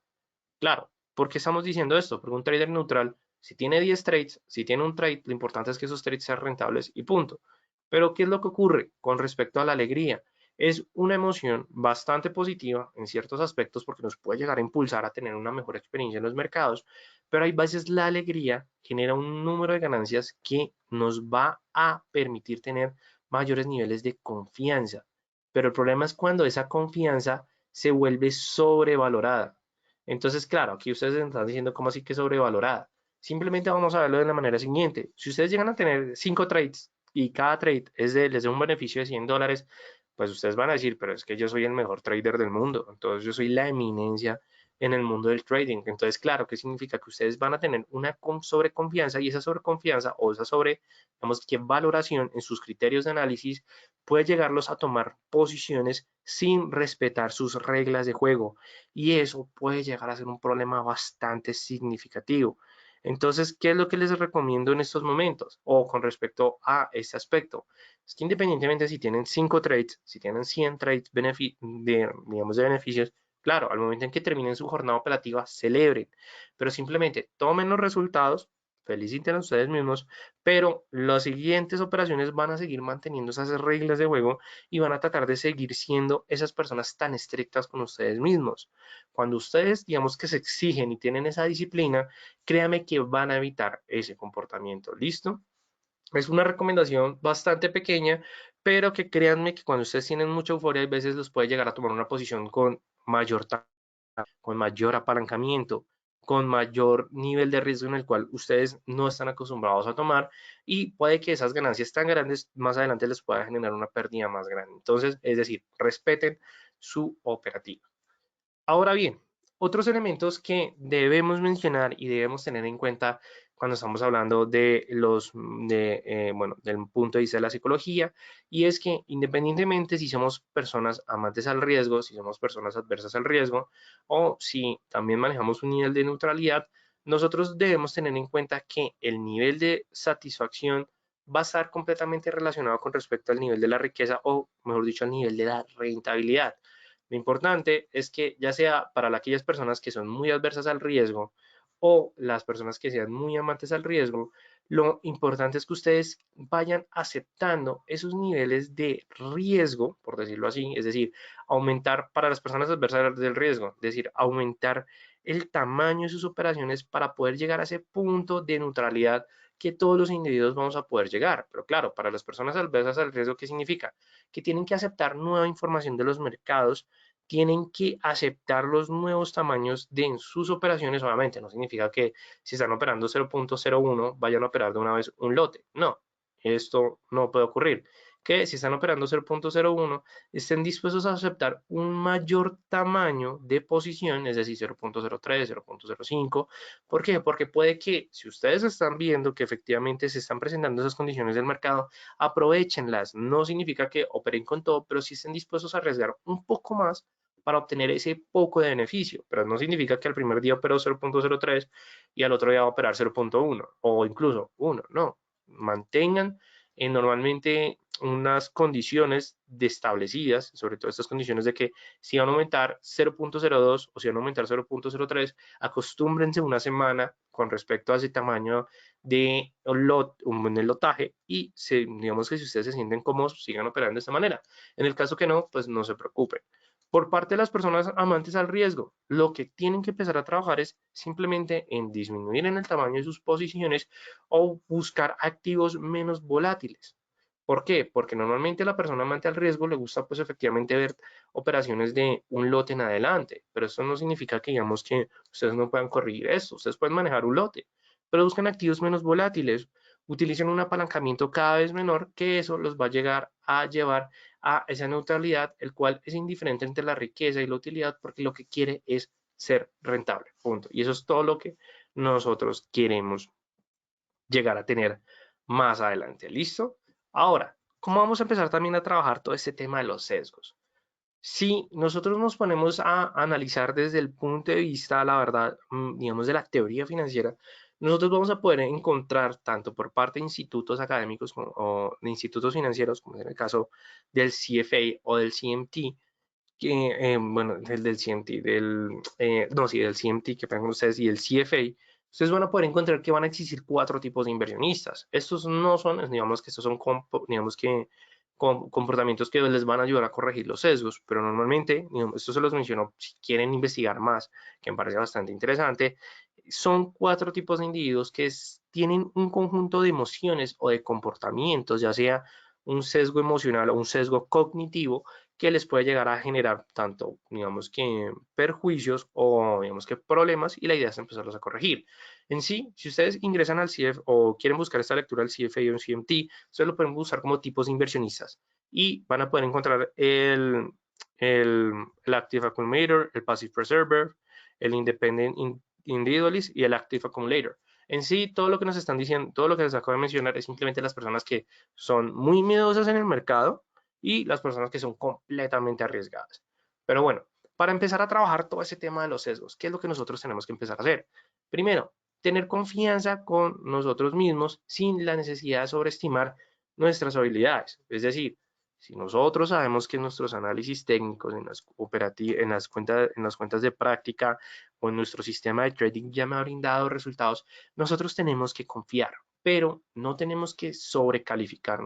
Claro, ¿por qué estamos diciendo esto? Porque un trader neutral, si tiene 10 trades, si tiene un trade, lo importante es que esos trades sean rentables y punto. Pero ¿qué es lo que ocurre con respecto a la alegría? Es una emoción bastante positiva en ciertos aspectos porque nos puede llegar a impulsar a tener una mejor experiencia en los mercados, pero hay veces la alegría genera un número de ganancias que nos va a permitir tener mayores niveles de confianza. Pero el problema es cuando esa confianza se vuelve sobrevalorada. Entonces, claro, aquí ustedes están diciendo cómo así que sobrevalorada. Simplemente vamos a verlo de la manera siguiente. Si ustedes llegan a tener 5 trades y cada trade les da un beneficio de $100, pues ustedes van a decir, pero es que yo soy el mejor trader del mundo. Entonces yo soy la eminencia en el mundo del trading. Entonces, claro, ¿qué significa? Que ustedes van a tener una sobreconfianza y esa sobreconfianza o esa digamos que valoración en sus criterios de análisis puede llegarlos a tomar posiciones sin respetar sus reglas de juego y eso puede llegar a ser un problema bastante significativo. Entonces, ¿qué es lo que les recomiendo en estos momentos o con respecto a este aspecto? Es que independientemente si tienen 5 trades, si tienen 100 trades digamos, de beneficios, claro, al momento en que terminen su jornada operativa, celebren, pero simplemente tomen los resultados feliciten a ustedes mismos, pero las siguientes operaciones van a seguir manteniendo esas reglas de juego y van a tratar de seguir siendo esas personas tan estrictas con ustedes mismos. Cuando ustedes, digamos que se exigen y tienen esa disciplina, créanme que van a evitar ese comportamiento. ¿Listo? Es una recomendación bastante pequeña, pero que créanme que cuando ustedes tienen mucha euforia, a veces los puede llegar a tomar una posición con mayor apalancamiento, con mayor nivel de riesgo en el cual ustedes no están acostumbrados a tomar y puede que esas ganancias tan grandes más adelante les pueda generar una pérdida más grande. Entonces, es decir, respeten su operativa. Ahora bien, otros elementos que debemos mencionar y debemos tener en cuenta cuando estamos hablando de bueno, del punto de vista de la psicología, y es que independientemente si somos personas amantes al riesgo, si somos personas adversas al riesgo, o si también manejamos un nivel de neutralidad, nosotros debemos tener en cuenta que el nivel de satisfacción va a estar completamente relacionado con respecto al nivel de la riqueza, o mejor dicho, al nivel de la rentabilidad. Lo importante es que ya sea para aquellas personas que son muy adversas al riesgo o las personas que sean muy amantes al riesgo, lo importante es que ustedes vayan aceptando esos niveles de riesgo, por decirlo así, es decir, aumentar para las personas adversas del riesgo, es decir, aumentar el tamaño de sus operaciones para poder llegar a ese punto de neutralidad que todos los individuos vamos a poder llegar. Pero claro, para las personas adversas al riesgo, ¿qué significa? Que tienen que aceptar nueva información de los mercados, tienen que aceptar los nuevos tamaños de sus operaciones. Obviamente no significa que si están operando 0.01 vayan a operar de una vez un lote. No, esto no puede ocurrir. Que si están operando 0.01 estén dispuestos a aceptar un mayor tamaño de posición, es decir, 0.03, 0.05. ¿Por qué? Porque puede que si ustedes están viendo que efectivamente se están presentando esas condiciones del mercado, aprovechenlas. No significa que operen con todo, pero sí estén dispuestos a arriesgar un poco más para obtener ese poco de beneficio, pero no significa que al primer día operó 0.03 y al otro día va a operar 0.1 o incluso 1, no. Mantengan normalmente unas condiciones establecidas, sobre todo estas condiciones de que si van a aumentar 0.02 o si van a aumentar 0.03, acostúmbrense una semana con respecto a ese tamaño de un lotaje y digamos que si ustedes se sienten cómodos, sigan operando de esta manera. En el caso que no, pues no se preocupen. Por parte de las personas amantes al riesgo, lo que tienen que empezar a trabajar es simplemente en disminuir en el tamaño de sus posiciones o buscar activos menos volátiles. ¿Por qué? Porque normalmente a la persona amante al riesgo le gusta pues efectivamente ver operaciones de un lote en adelante, pero eso no significa que digamos que ustedes no puedan corregir esto, ustedes pueden manejar un lote, pero buscan activos menos volátiles, utilicen un apalancamiento cada vez menor, que eso los va a llegar a llevar a esa neutralidad, el cual es indiferente entre la riqueza y la utilidad, porque lo que quiere es ser rentable, punto. Y eso es todo lo que nosotros queremos llegar a tener más adelante. ¿Listo? Ahora, ¿cómo vamos a empezar también a trabajar todo este tema de los sesgos? Si nosotros nos ponemos a analizar desde el punto de vista, la verdad, digamos, de la teoría financiera, nosotros vamos a poder encontrar tanto por parte de institutos académicos o de institutos financieros, como es en el caso del CFA o del CMT, que, bueno, del CMT, no, sí, del CMT que tengan ustedes y el CFA, ustedes van a poder encontrar que van a existir cuatro tipos de inversionistas. Estos no son, digamos que estos son, digamos que comportamientos que les van a ayudar a corregir los sesgos, pero normalmente, digamos, esto se los menciono si quieren investigar más, que me parece bastante interesante, son cuatro tipos de individuos que tienen un conjunto de emociones o de comportamientos, ya sea un sesgo emocional o un sesgo cognitivo, que les puede llegar a generar tanto, digamos que perjuicios o digamos que problemas, y la idea es empezarlos a corregir. En sí, si ustedes ingresan al CIEF o quieren buscar esta lectura del CFA o un CMT, ustedes lo pueden buscar como tipos de inversionistas y van a poder encontrar el Active Accumulator, el Passive Preserver, el Independent Individualist y el Active Accumulator. En sí, todo lo que nos están diciendo, todo lo que les acabo de mencionar es simplemente las personas que son muy miedosas en el mercado y las personas que son completamente arriesgadas. Pero bueno, para empezar a trabajar todo ese tema de los sesgos, ¿qué es lo que nosotros tenemos que empezar a hacer? Primero, tener confianza con nosotros mismos sin la necesidad de sobreestimar nuestras habilidades. Es decir, Si nosotros sabemos que nuestros análisis técnicos en las cuentas de práctica o en nuestro sistema de trading ya me ha brindado resultados, nosotros tenemos que confiar, pero no tenemos que sobrecalificar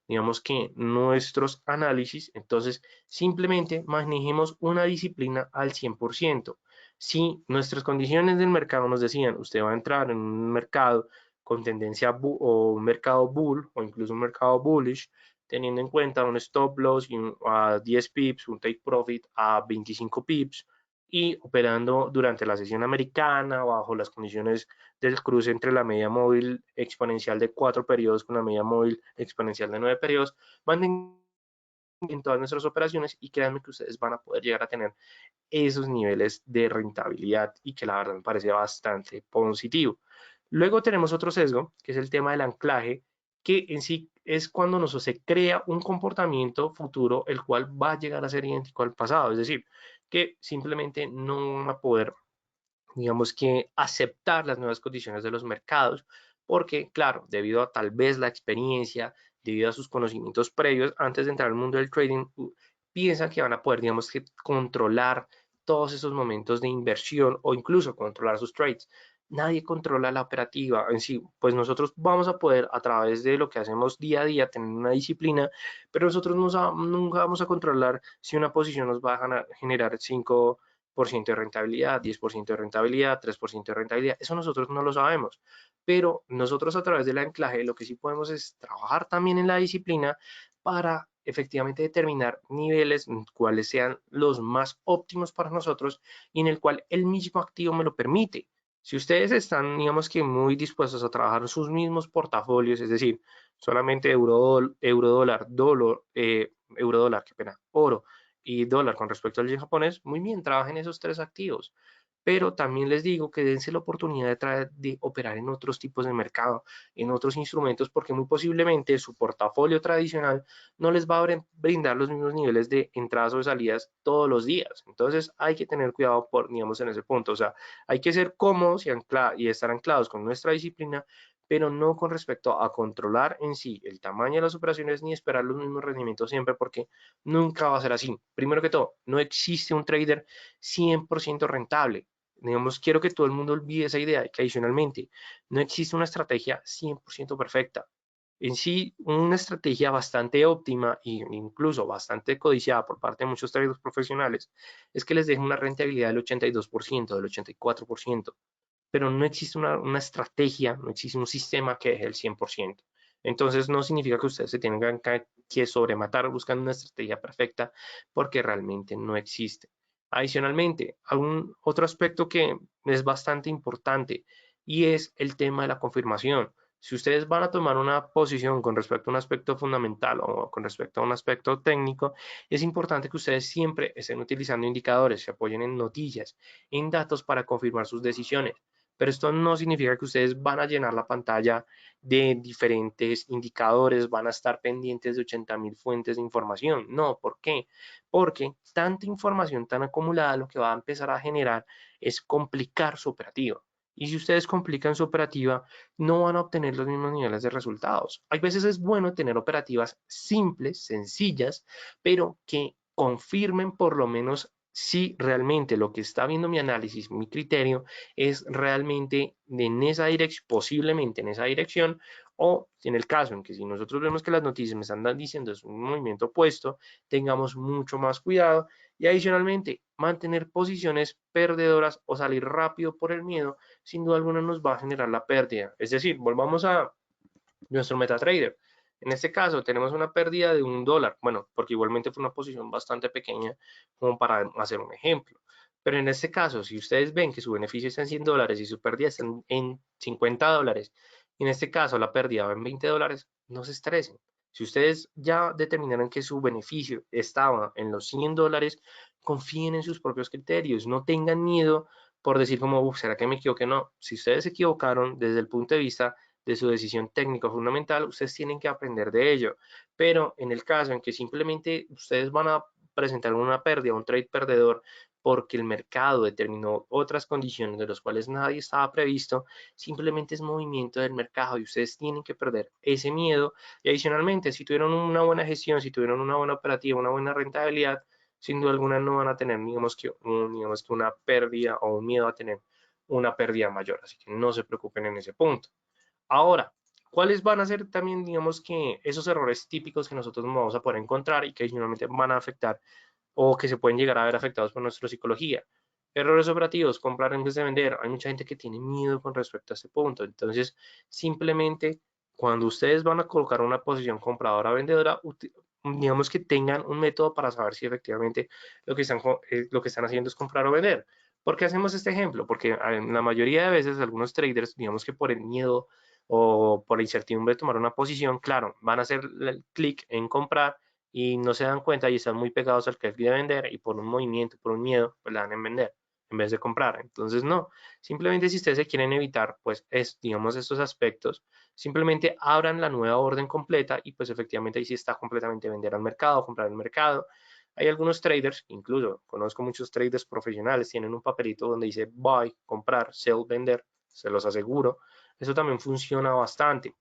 digamos que nuestros análisis. Entonces, simplemente manejemos una disciplina al 100%. Si nuestras condiciones del mercado nos decían, usted va a entrar en un mercado con tendencia o un mercado bull o incluso un mercado bullish, teniendo en cuenta un stop loss a 10 pips, un take profit a 25 pips y operando durante la sesión americana bajo las condiciones del cruce entre la media móvil exponencial de 4 periodos con la media móvil exponencial de 9 periodos, manden en todas nuestras operaciones y créanme que ustedes van a poder llegar a tener esos niveles de rentabilidad y que la verdad me parece bastante positivo. Luego tenemos otro sesgo, que es el tema del anclaje, que en sí es cuando nos se crea un comportamiento futuro el cual va a llegar a ser idéntico al pasado, es decir, que simplemente no van a poder, digamos que, aceptar las nuevas condiciones de los mercados, porque claro, debido a tal vez la experiencia, debido a sus conocimientos previos antes de entrar al mundo del trading, piensan que van a poder, digamos que, controlar todos esos momentos de inversión o incluso controlar sus trades. Nadie controla la operativa en sí, pues nosotros vamos a poder a través de lo que hacemos día a día tener una disciplina, pero nosotros nunca vamos a controlar si una posición nos va a generar 5% de rentabilidad, 10% de rentabilidad, 3% de rentabilidad. Eso nosotros no lo sabemos, pero nosotros a través del anclaje lo que sí podemos es trabajar también en la disciplina para efectivamente determinar niveles cuáles sean los más óptimos para nosotros y en el cual el mismo activo me lo permite. Si ustedes están, digamos que muy dispuestos a trabajar sus mismos portafolios, es decir, solamente euro dólar, qué pena, oro y dólar con respecto al yen japonés, muy bien, trabajen esos tres activos. Pero también les digo que dense la oportunidad de operar en otros tipos de mercado, en otros instrumentos, porque muy posiblemente su portafolio tradicional no les va a brindar los mismos niveles de entradas o de salidas todos los días. Entonces hay que tener cuidado digamos, en ese punto. O sea, hay que ser cómodos y estar anclados con nuestra disciplina, pero no con respecto a controlar en sí el tamaño de las operaciones ni esperar los mismos rendimientos siempre, porque nunca va a ser así. Primero que todo, no existe un trader 100% rentable. Digamos, quiero que todo el mundo olvide esa idea de que adicionalmente no existe una estrategia 100% perfecta. En sí, una estrategia bastante óptima e incluso bastante codiciada por parte de muchos traders profesionales es que les deje una rentabilidad del 82%, del 84%, pero no existe una estrategia, no existe un sistema que deje el 100%. Entonces no significa que ustedes se tengan que sobrematar buscando una estrategia perfecta porque realmente no existe. Adicionalmente, otro aspecto que es bastante importante y es el tema de la confirmación. Si ustedes van a tomar una posición con respecto a un aspecto fundamental o con respecto a un aspecto técnico, es importante que ustedes siempre estén utilizando indicadores, se apoyen en noticias, en datos para confirmar sus decisiones. Pero esto no significa que ustedes van a llenar la pantalla de diferentes indicadores, van a estar pendientes de 80.000 fuentes de información. No, ¿por qué? Porque tanta información tan acumulada lo que va a empezar a generar es complicar su operativa. Y si ustedes complican su operativa, no van a obtener los mismos niveles de resultados. Hay veces es bueno tener operativas simples, sencillas, pero que confirmen por lo menos si realmente lo que está viendo mi análisis, mi criterio, es realmente en esa dirección, posiblemente en esa dirección, o en el caso en que si nosotros vemos que las noticias me están diciendo es un movimiento opuesto, tengamos mucho más cuidado y adicionalmente mantener posiciones perdedoras o salir rápido por el miedo, sin duda alguna nos va a generar la pérdida. Es decir, volvamos a nuestro MetaTrader. En este caso tenemos una pérdida de $1, bueno, porque igualmente fue una posición bastante pequeña como para hacer un ejemplo. Pero en este caso, si ustedes ven que su beneficio está en $100 y su pérdida está en $50, y en este caso la pérdida va en $20, no se estresen. Si ustedes ya determinaron que su beneficio estaba en los $100, confíen en sus propios criterios, no tengan miedo por decir como, ¿será que me equivoqué? No, si ustedes se equivocaron desde el punto de vista de su decisión técnica fundamental, ustedes tienen que aprender de ello. Pero en el caso en que simplemente ustedes van a presentaron una pérdida, un trade perdedor, porque el mercado determinó otras condiciones de las cuales nadie estaba previsto, simplemente es movimiento del mercado y ustedes tienen que perder ese miedo. Y adicionalmente, si tuvieron una buena gestión, si tuvieron una buena operativa, una buena rentabilidad, sin duda alguna no van a tener, digamos que una pérdida o un miedo a tener una pérdida mayor. Así que no se preocupen en ese punto. Ahora, ¿cuáles van a ser también, digamos que esos errores típicos que nosotros nos vamos a poder encontrar y que adicionalmente van a afectar o que se pueden llegar a ver afectados por nuestra psicología? Errores operativos, comprar antes de vender. Hay mucha gente que tiene miedo con respecto a este punto. Entonces, simplemente cuando ustedes van a colocar una posición compradora o vendedora, digamos que tengan un método para saber si efectivamente lo que están haciendo es comprar o vender. ¿Por qué hacemos este ejemplo? Porque en la mayoría de veces algunos traders, digamos que por el miedo o por la incertidumbre de tomar una posición, claro, van a hacer el clic en comprar y no se dan cuenta y están muy pegados al clic de vender y por un movimiento, por un miedo, pues le dan en vender en vez de comprar. Entonces, no, simplemente si ustedes se quieren evitar, pues, digamos, estos aspectos, simplemente abran la nueva orden completa y pues efectivamente ahí sí está completamente vender al mercado, comprar al mercado. Hay algunos traders, incluso conozco muchos traders profesionales, tienen un papelito donde dice buy, comprar, sell, vender, se los aseguro. Eso también funciona bastante.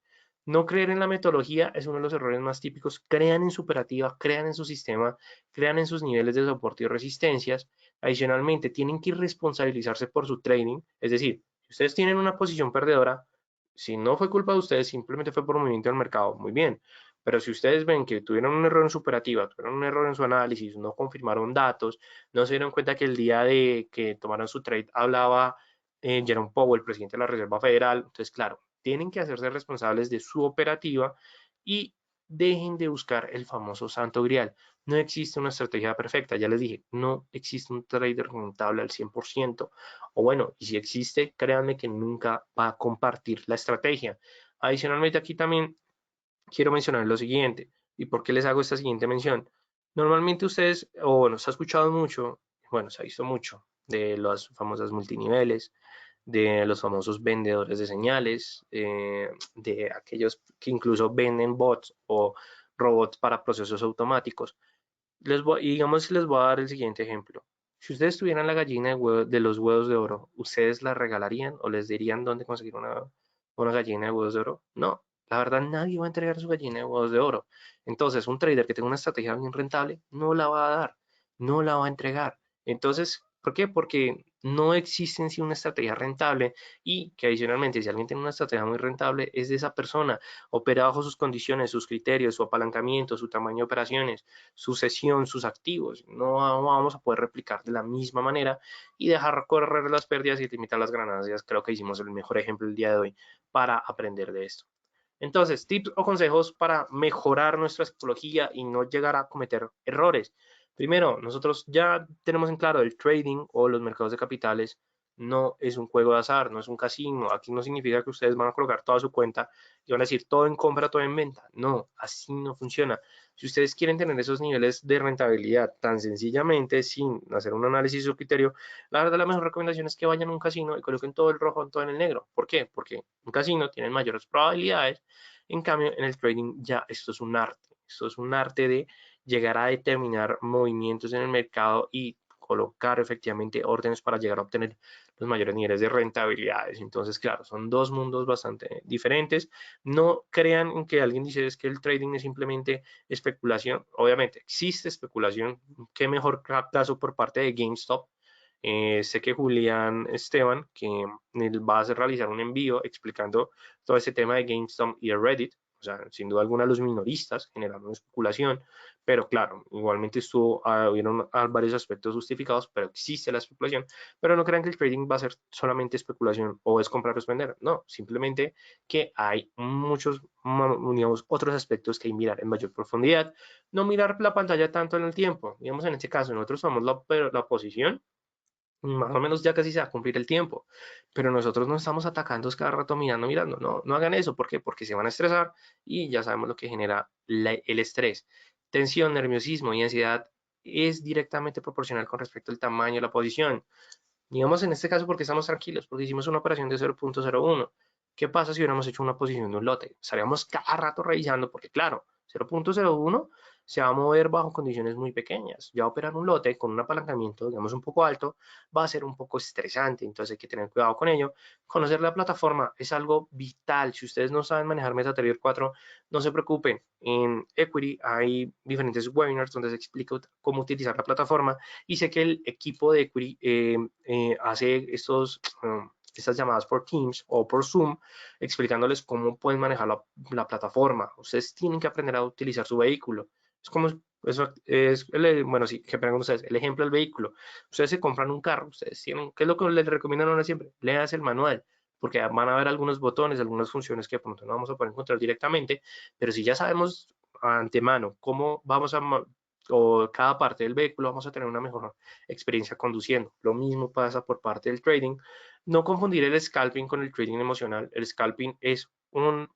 No creer en la metodología es uno de los errores más típicos. Crean en su operativa, crean en su sistema, crean en sus niveles de soporte y resistencias. Adicionalmente, tienen que responsabilizarse por su trading. Es decir, si ustedes tienen una posición perdedora, si no fue culpa de ustedes, simplemente fue por movimiento del mercado, muy bien. Pero si ustedes ven que tuvieron un error en su operativa, tuvieron un error en su análisis, no confirmaron datos, no se dieron cuenta que el día de que tomaron su trade hablaba Jerome Powell, presidente de la Reserva Federal, entonces claro, tienen que hacerse responsables de su operativa y dejen de buscar el famoso santo grial. No existe una estrategia perfecta, ya les dije, no existe un trader rentable al 100%, o bueno, y si existe, créanme que nunca va a compartir la estrategia. Adicionalmente, aquí también quiero mencionar lo siguiente, y por qué les hago esta siguiente mención. Normalmente ustedes, o bueno, se ha escuchado mucho, bueno, se ha visto mucho de las famosas multiniveles, de los famosos vendedores de señales, de aquellos que incluso venden bots o robots para procesos automáticos. Y digamos que les voy a dar el siguiente ejemplo. Si ustedes tuvieran la gallina de los huevos de oro, ¿ustedes la regalarían o les dirían dónde conseguir una gallina de huevos de oro? No, la verdad nadie va a entregar su gallina de huevos de oro. Entonces, un trader que tenga una estrategia bien rentable no la va a dar, no la va a entregar. Entonces, ¿por qué? Porque no existe en sí una estrategia rentable y que adicionalmente, si alguien tiene una estrategia muy rentable, es de esa persona, opera bajo sus condiciones, sus criterios, su apalancamiento, su tamaño de operaciones, su sesión, sus activos. No vamos a poder replicar de la misma manera y dejar correr las pérdidas y limitar las ganancias. Creo que hicimos el mejor ejemplo el día de hoy para aprender de esto. Entonces, tips o consejos para mejorar nuestra psicología y no llegar a cometer errores. Primero, nosotros ya tenemos en claro el trading o los mercados de capitales no es un juego de azar, no es un casino. Aquí no significa que ustedes van a colocar toda su cuenta y van a decir todo en compra, todo en venta. No, así no funciona. Si ustedes quieren tener esos niveles de rentabilidad tan sencillamente, sin hacer un análisis o criterio, la verdad la mejor recomendación es que vayan a un casino y coloquen todo el rojo, todo en el negro. ¿Por qué? Porque un casino tiene mayores probabilidades. En cambio, en el trading ya esto es un arte. Esto es un arte de llegar a determinar movimientos en el mercado y colocar efectivamente órdenes para llegar a obtener los mayores niveles de rentabilidades. Entonces, claro, son dos mundos bastante diferentes. No crean en que alguien dice es que el trading es simplemente especulación. Obviamente, existe especulación. Qué mejor caso por parte de GameStop. Sé que Julián Esteban, que va a realizar un envío explicando todo ese tema de GameStop y de Reddit. O sea, sin duda alguna los minoristas generaron especulación, pero claro, igualmente hubieron varios aspectos justificados, pero existe la especulación. Pero no crean que el trading va a ser solamente especulación o es comprar o es vender. No, simplemente que hay muchos, digamos, otros aspectos que hay que mirar en mayor profundidad. No mirar la pantalla tanto en el tiempo. Digamos, en este caso, nosotros tomamos la posición más o menos ya casi se va a cumplir el tiempo, pero nosotros no estamos atacando cada rato mirando, mirando, no, no hagan eso, ¿por qué? Porque se van a estresar y ya sabemos lo que genera el estrés. Tensión, nerviosismo y ansiedad es directamente proporcional con respecto al tamaño de la posición. Digamos en este caso porque estamos tranquilos, porque hicimos una operación de 0.01. ¿Qué pasa si hubiéramos hecho una posición de un lote? Estaríamos cada rato revisando, porque claro, 0.01 se va a mover bajo condiciones muy pequeñas. Ya operar un lote con un apalancamiento, digamos, un poco alto, va a ser un poco estresante, entonces hay que tener cuidado con ello. Conocer la plataforma es algo vital. Si ustedes no saben manejar MetaTrader 4, no se preocupen. En Equity hay diferentes webinars donde se explica cómo utilizar la plataforma y sé que el equipo de Equity hace estas llamadas por Teams o por Zoom, explicándoles cómo pueden manejar la plataforma. Ustedes tienen que aprender a utilizar su vehículo. Es como, eso es, bueno, sí, que preguntan ustedes, el ejemplo del vehículo. Ustedes se compran un carro, ustedes tienen, ¿qué es lo que les recomiendan ahora siempre? Leas el manual, porque van a haber algunos botones, algunas funciones que de pronto no vamos a poder encontrar directamente, pero si ya sabemos antemano cómo vamos a o cada parte del vehículo, vamos a tener una mejor experiencia conduciendo. Lo mismo pasa por parte del trading. No confundir el scalping con el trading emocional. El scalping es un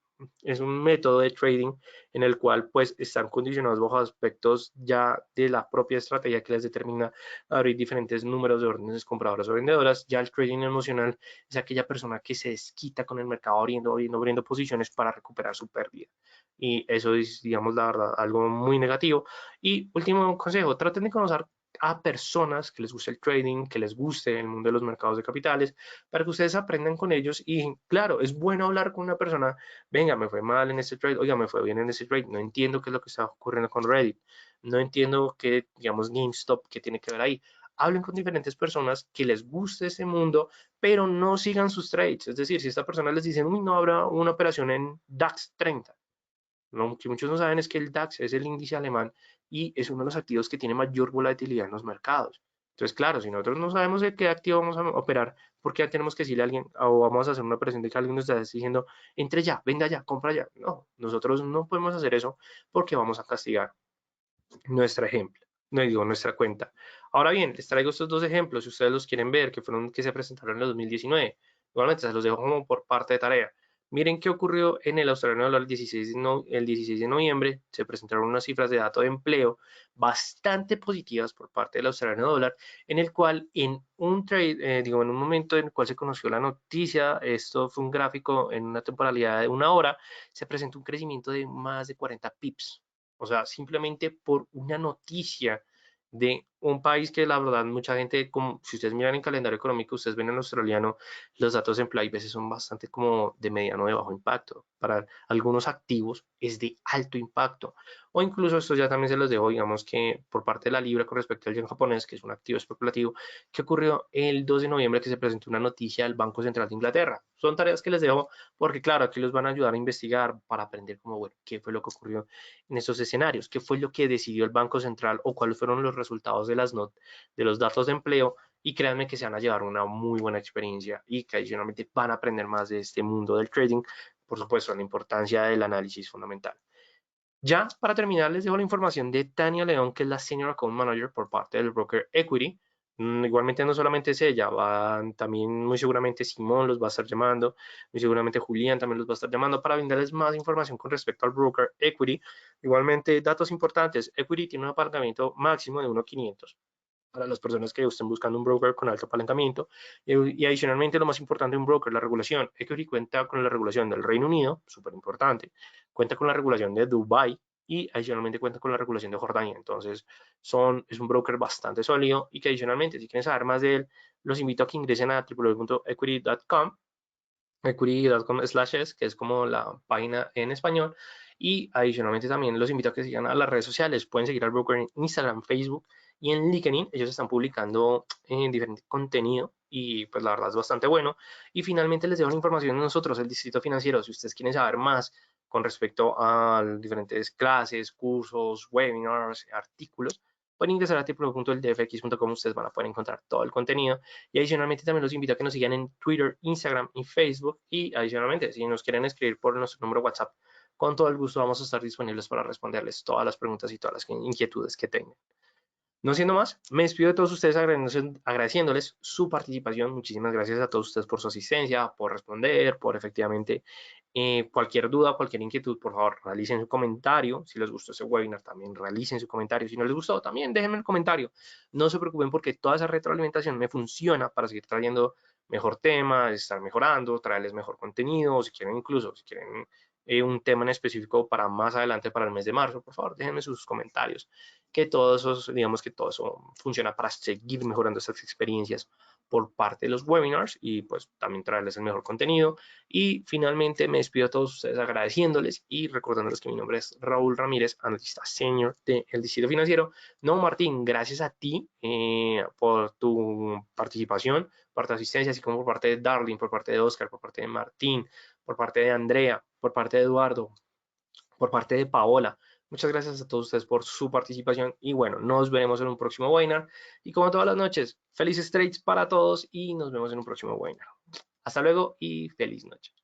método de trading en el cual pues están condicionados bajo aspectos ya de la propia estrategia que les determina abrir diferentes números de órdenes compradoras o vendedoras. Ya el trading emocional es aquella persona que se desquita con el mercado abriendo posiciones para recuperar su pérdida. Y eso es, digamos, la verdad, algo muy negativo. Y último consejo, traten de conocer a personas que les guste el trading, que les guste el mundo de los mercados de capitales, para que ustedes aprendan con ellos. Y claro, es bueno hablar con una persona, venga, me fue mal en este trade, oiga, me fue bien en este trade, no entiendo qué es lo que está ocurriendo con Reddit, no entiendo qué, digamos, GameStop, qué tiene que ver ahí. Hablen con diferentes personas que les guste ese mundo, pero no sigan sus trades. Es decir, si esta persona les dice, uy, no habrá una operación en DAX 30, lo que muchos no saben es que el DAX es el índice alemán y es uno de los activos que tiene mayor volatilidad en los mercados. Entonces, claro, si nosotros no sabemos de qué activo vamos a operar, ¿por qué tenemos que decirle a alguien o vamos a hacer una operación de que alguien nos está diciendo, entre ya, venda ya, compra ya? No, nosotros no podemos hacer eso porque vamos a castigar nuestro ejemplo, no digo nuestra cuenta. Ahora bien, les traigo estos dos ejemplos, si ustedes los quieren ver, que fueron que se presentaron en el 2019. Igualmente se los dejo como por parte de tarea. Miren qué ocurrió en el australiano dólar el 16 de noviembre. Se presentaron unas cifras de datos de empleo bastante positivas por parte del australiano dólar, en el cual en un trade, digo, en un momento en el cual se conoció la noticia, esto fue un gráfico en una temporalidad de una hora, se presentó un crecimiento de más de 40 pips. O sea, simplemente por una noticia de un país que la verdad mucha gente, como si ustedes miran en calendario económico, ustedes ven en australiano, los datos de empleo a veces son bastante como de mediano o de bajo impacto. Para algunos activos es de alto impacto. O incluso esto ya también se los dejo, digamos que por parte de la libra con respecto al yen japonés, que es un activo especulativo, que ocurrió el 2 de noviembre que se presentó una noticia del Banco Central de Inglaterra. Son tareas que les dejo porque claro, aquí los van a ayudar a investigar para aprender como, bueno, qué fue lo que ocurrió en estos escenarios, qué fue lo que decidió el Banco Central o cuáles fueron los resultados de de los datos de empleo, y créanme que se van a llevar una muy buena experiencia y que adicionalmente van a aprender más de este mundo del trading, por supuesto, la importancia del análisis fundamental. Ya para terminar, les dejo la información de Tania León, que es la Senior Account Manager por parte del broker Equity. Igualmente no solamente es ella, también muy seguramente Simón los va a estar llamando, muy seguramente Julián también los va a estar llamando para brindarles más información con respecto al broker Equity. Igualmente, datos importantes, Equity tiene un apalancamiento máximo de 1.500 para las personas que estén buscando un broker con alto apalancamiento. Y adicionalmente, lo más importante de un broker, la regulación. Equity cuenta con la regulación del Reino Unido, súper importante, cuenta con la regulación de Dubai y adicionalmente cuenta con la regulación de Jordania. Entonces, es un broker bastante sólido y que adicionalmente, si quieren saber más de él, los invito a que ingresen a www.equity.com, equity.com/es, que es como la página en español. Y adicionalmente también los invito a que sigan a las redes sociales. Pueden seguir al broker en Instagram, Facebook y en LinkedIn. Ellos están publicando diferente contenido y pues la verdad es bastante bueno. Y finalmente les dejo la información de nosotros, el Distrito Financiero. Si ustedes quieren saber más con respecto a diferentes clases, cursos, webinars, artículos, pueden ingresar a www.eldfx.com. Ustedes van a poder encontrar todo el contenido. Y adicionalmente también los invito a que nos sigan en Twitter, Instagram y Facebook. Y adicionalmente, si nos quieren escribir por nuestro número WhatsApp, con todo el gusto vamos a estar disponibles para responderles todas las preguntas y todas las inquietudes que tengan. No siendo más, me despido de todos ustedes agradeciéndoles su participación. Muchísimas gracias a todos ustedes por su asistencia, por responder, por efectivamente cualquier duda, cualquier inquietud, por favor, realicen su comentario. Si les gustó ese webinar, también realicen su comentario. Si no les gustó, también déjenme el comentario. No se preocupen porque toda esa retroalimentación me funciona para seguir trayendo mejor tema, estar mejorando, traerles mejor contenido, si quieren incluso, si quieren un tema en específico para más adelante, para el mes de marzo, por favor, déjenme sus comentarios, que todo eso, digamos que todo eso funciona para seguir mejorando estas experiencias por parte de los webinars y pues también traerles el mejor contenido. Y finalmente me despido a todos ustedes agradeciéndoles y recordándoles que mi nombre es Raúl Ramírez, analista senior del Distrito Financiero. No, Martín, gracias a ti por tu participación, por tu asistencia, así como por parte de Darling, por parte de Oscar, por parte de Martín, por parte de Andrea, por parte de Eduardo, por parte de Paola. Muchas gracias a todos ustedes por su participación y bueno, nos veremos en un próximo webinar. Y como todas las noches, felices trades para todos y nos vemos en un próximo webinar. Hasta luego y feliz noche.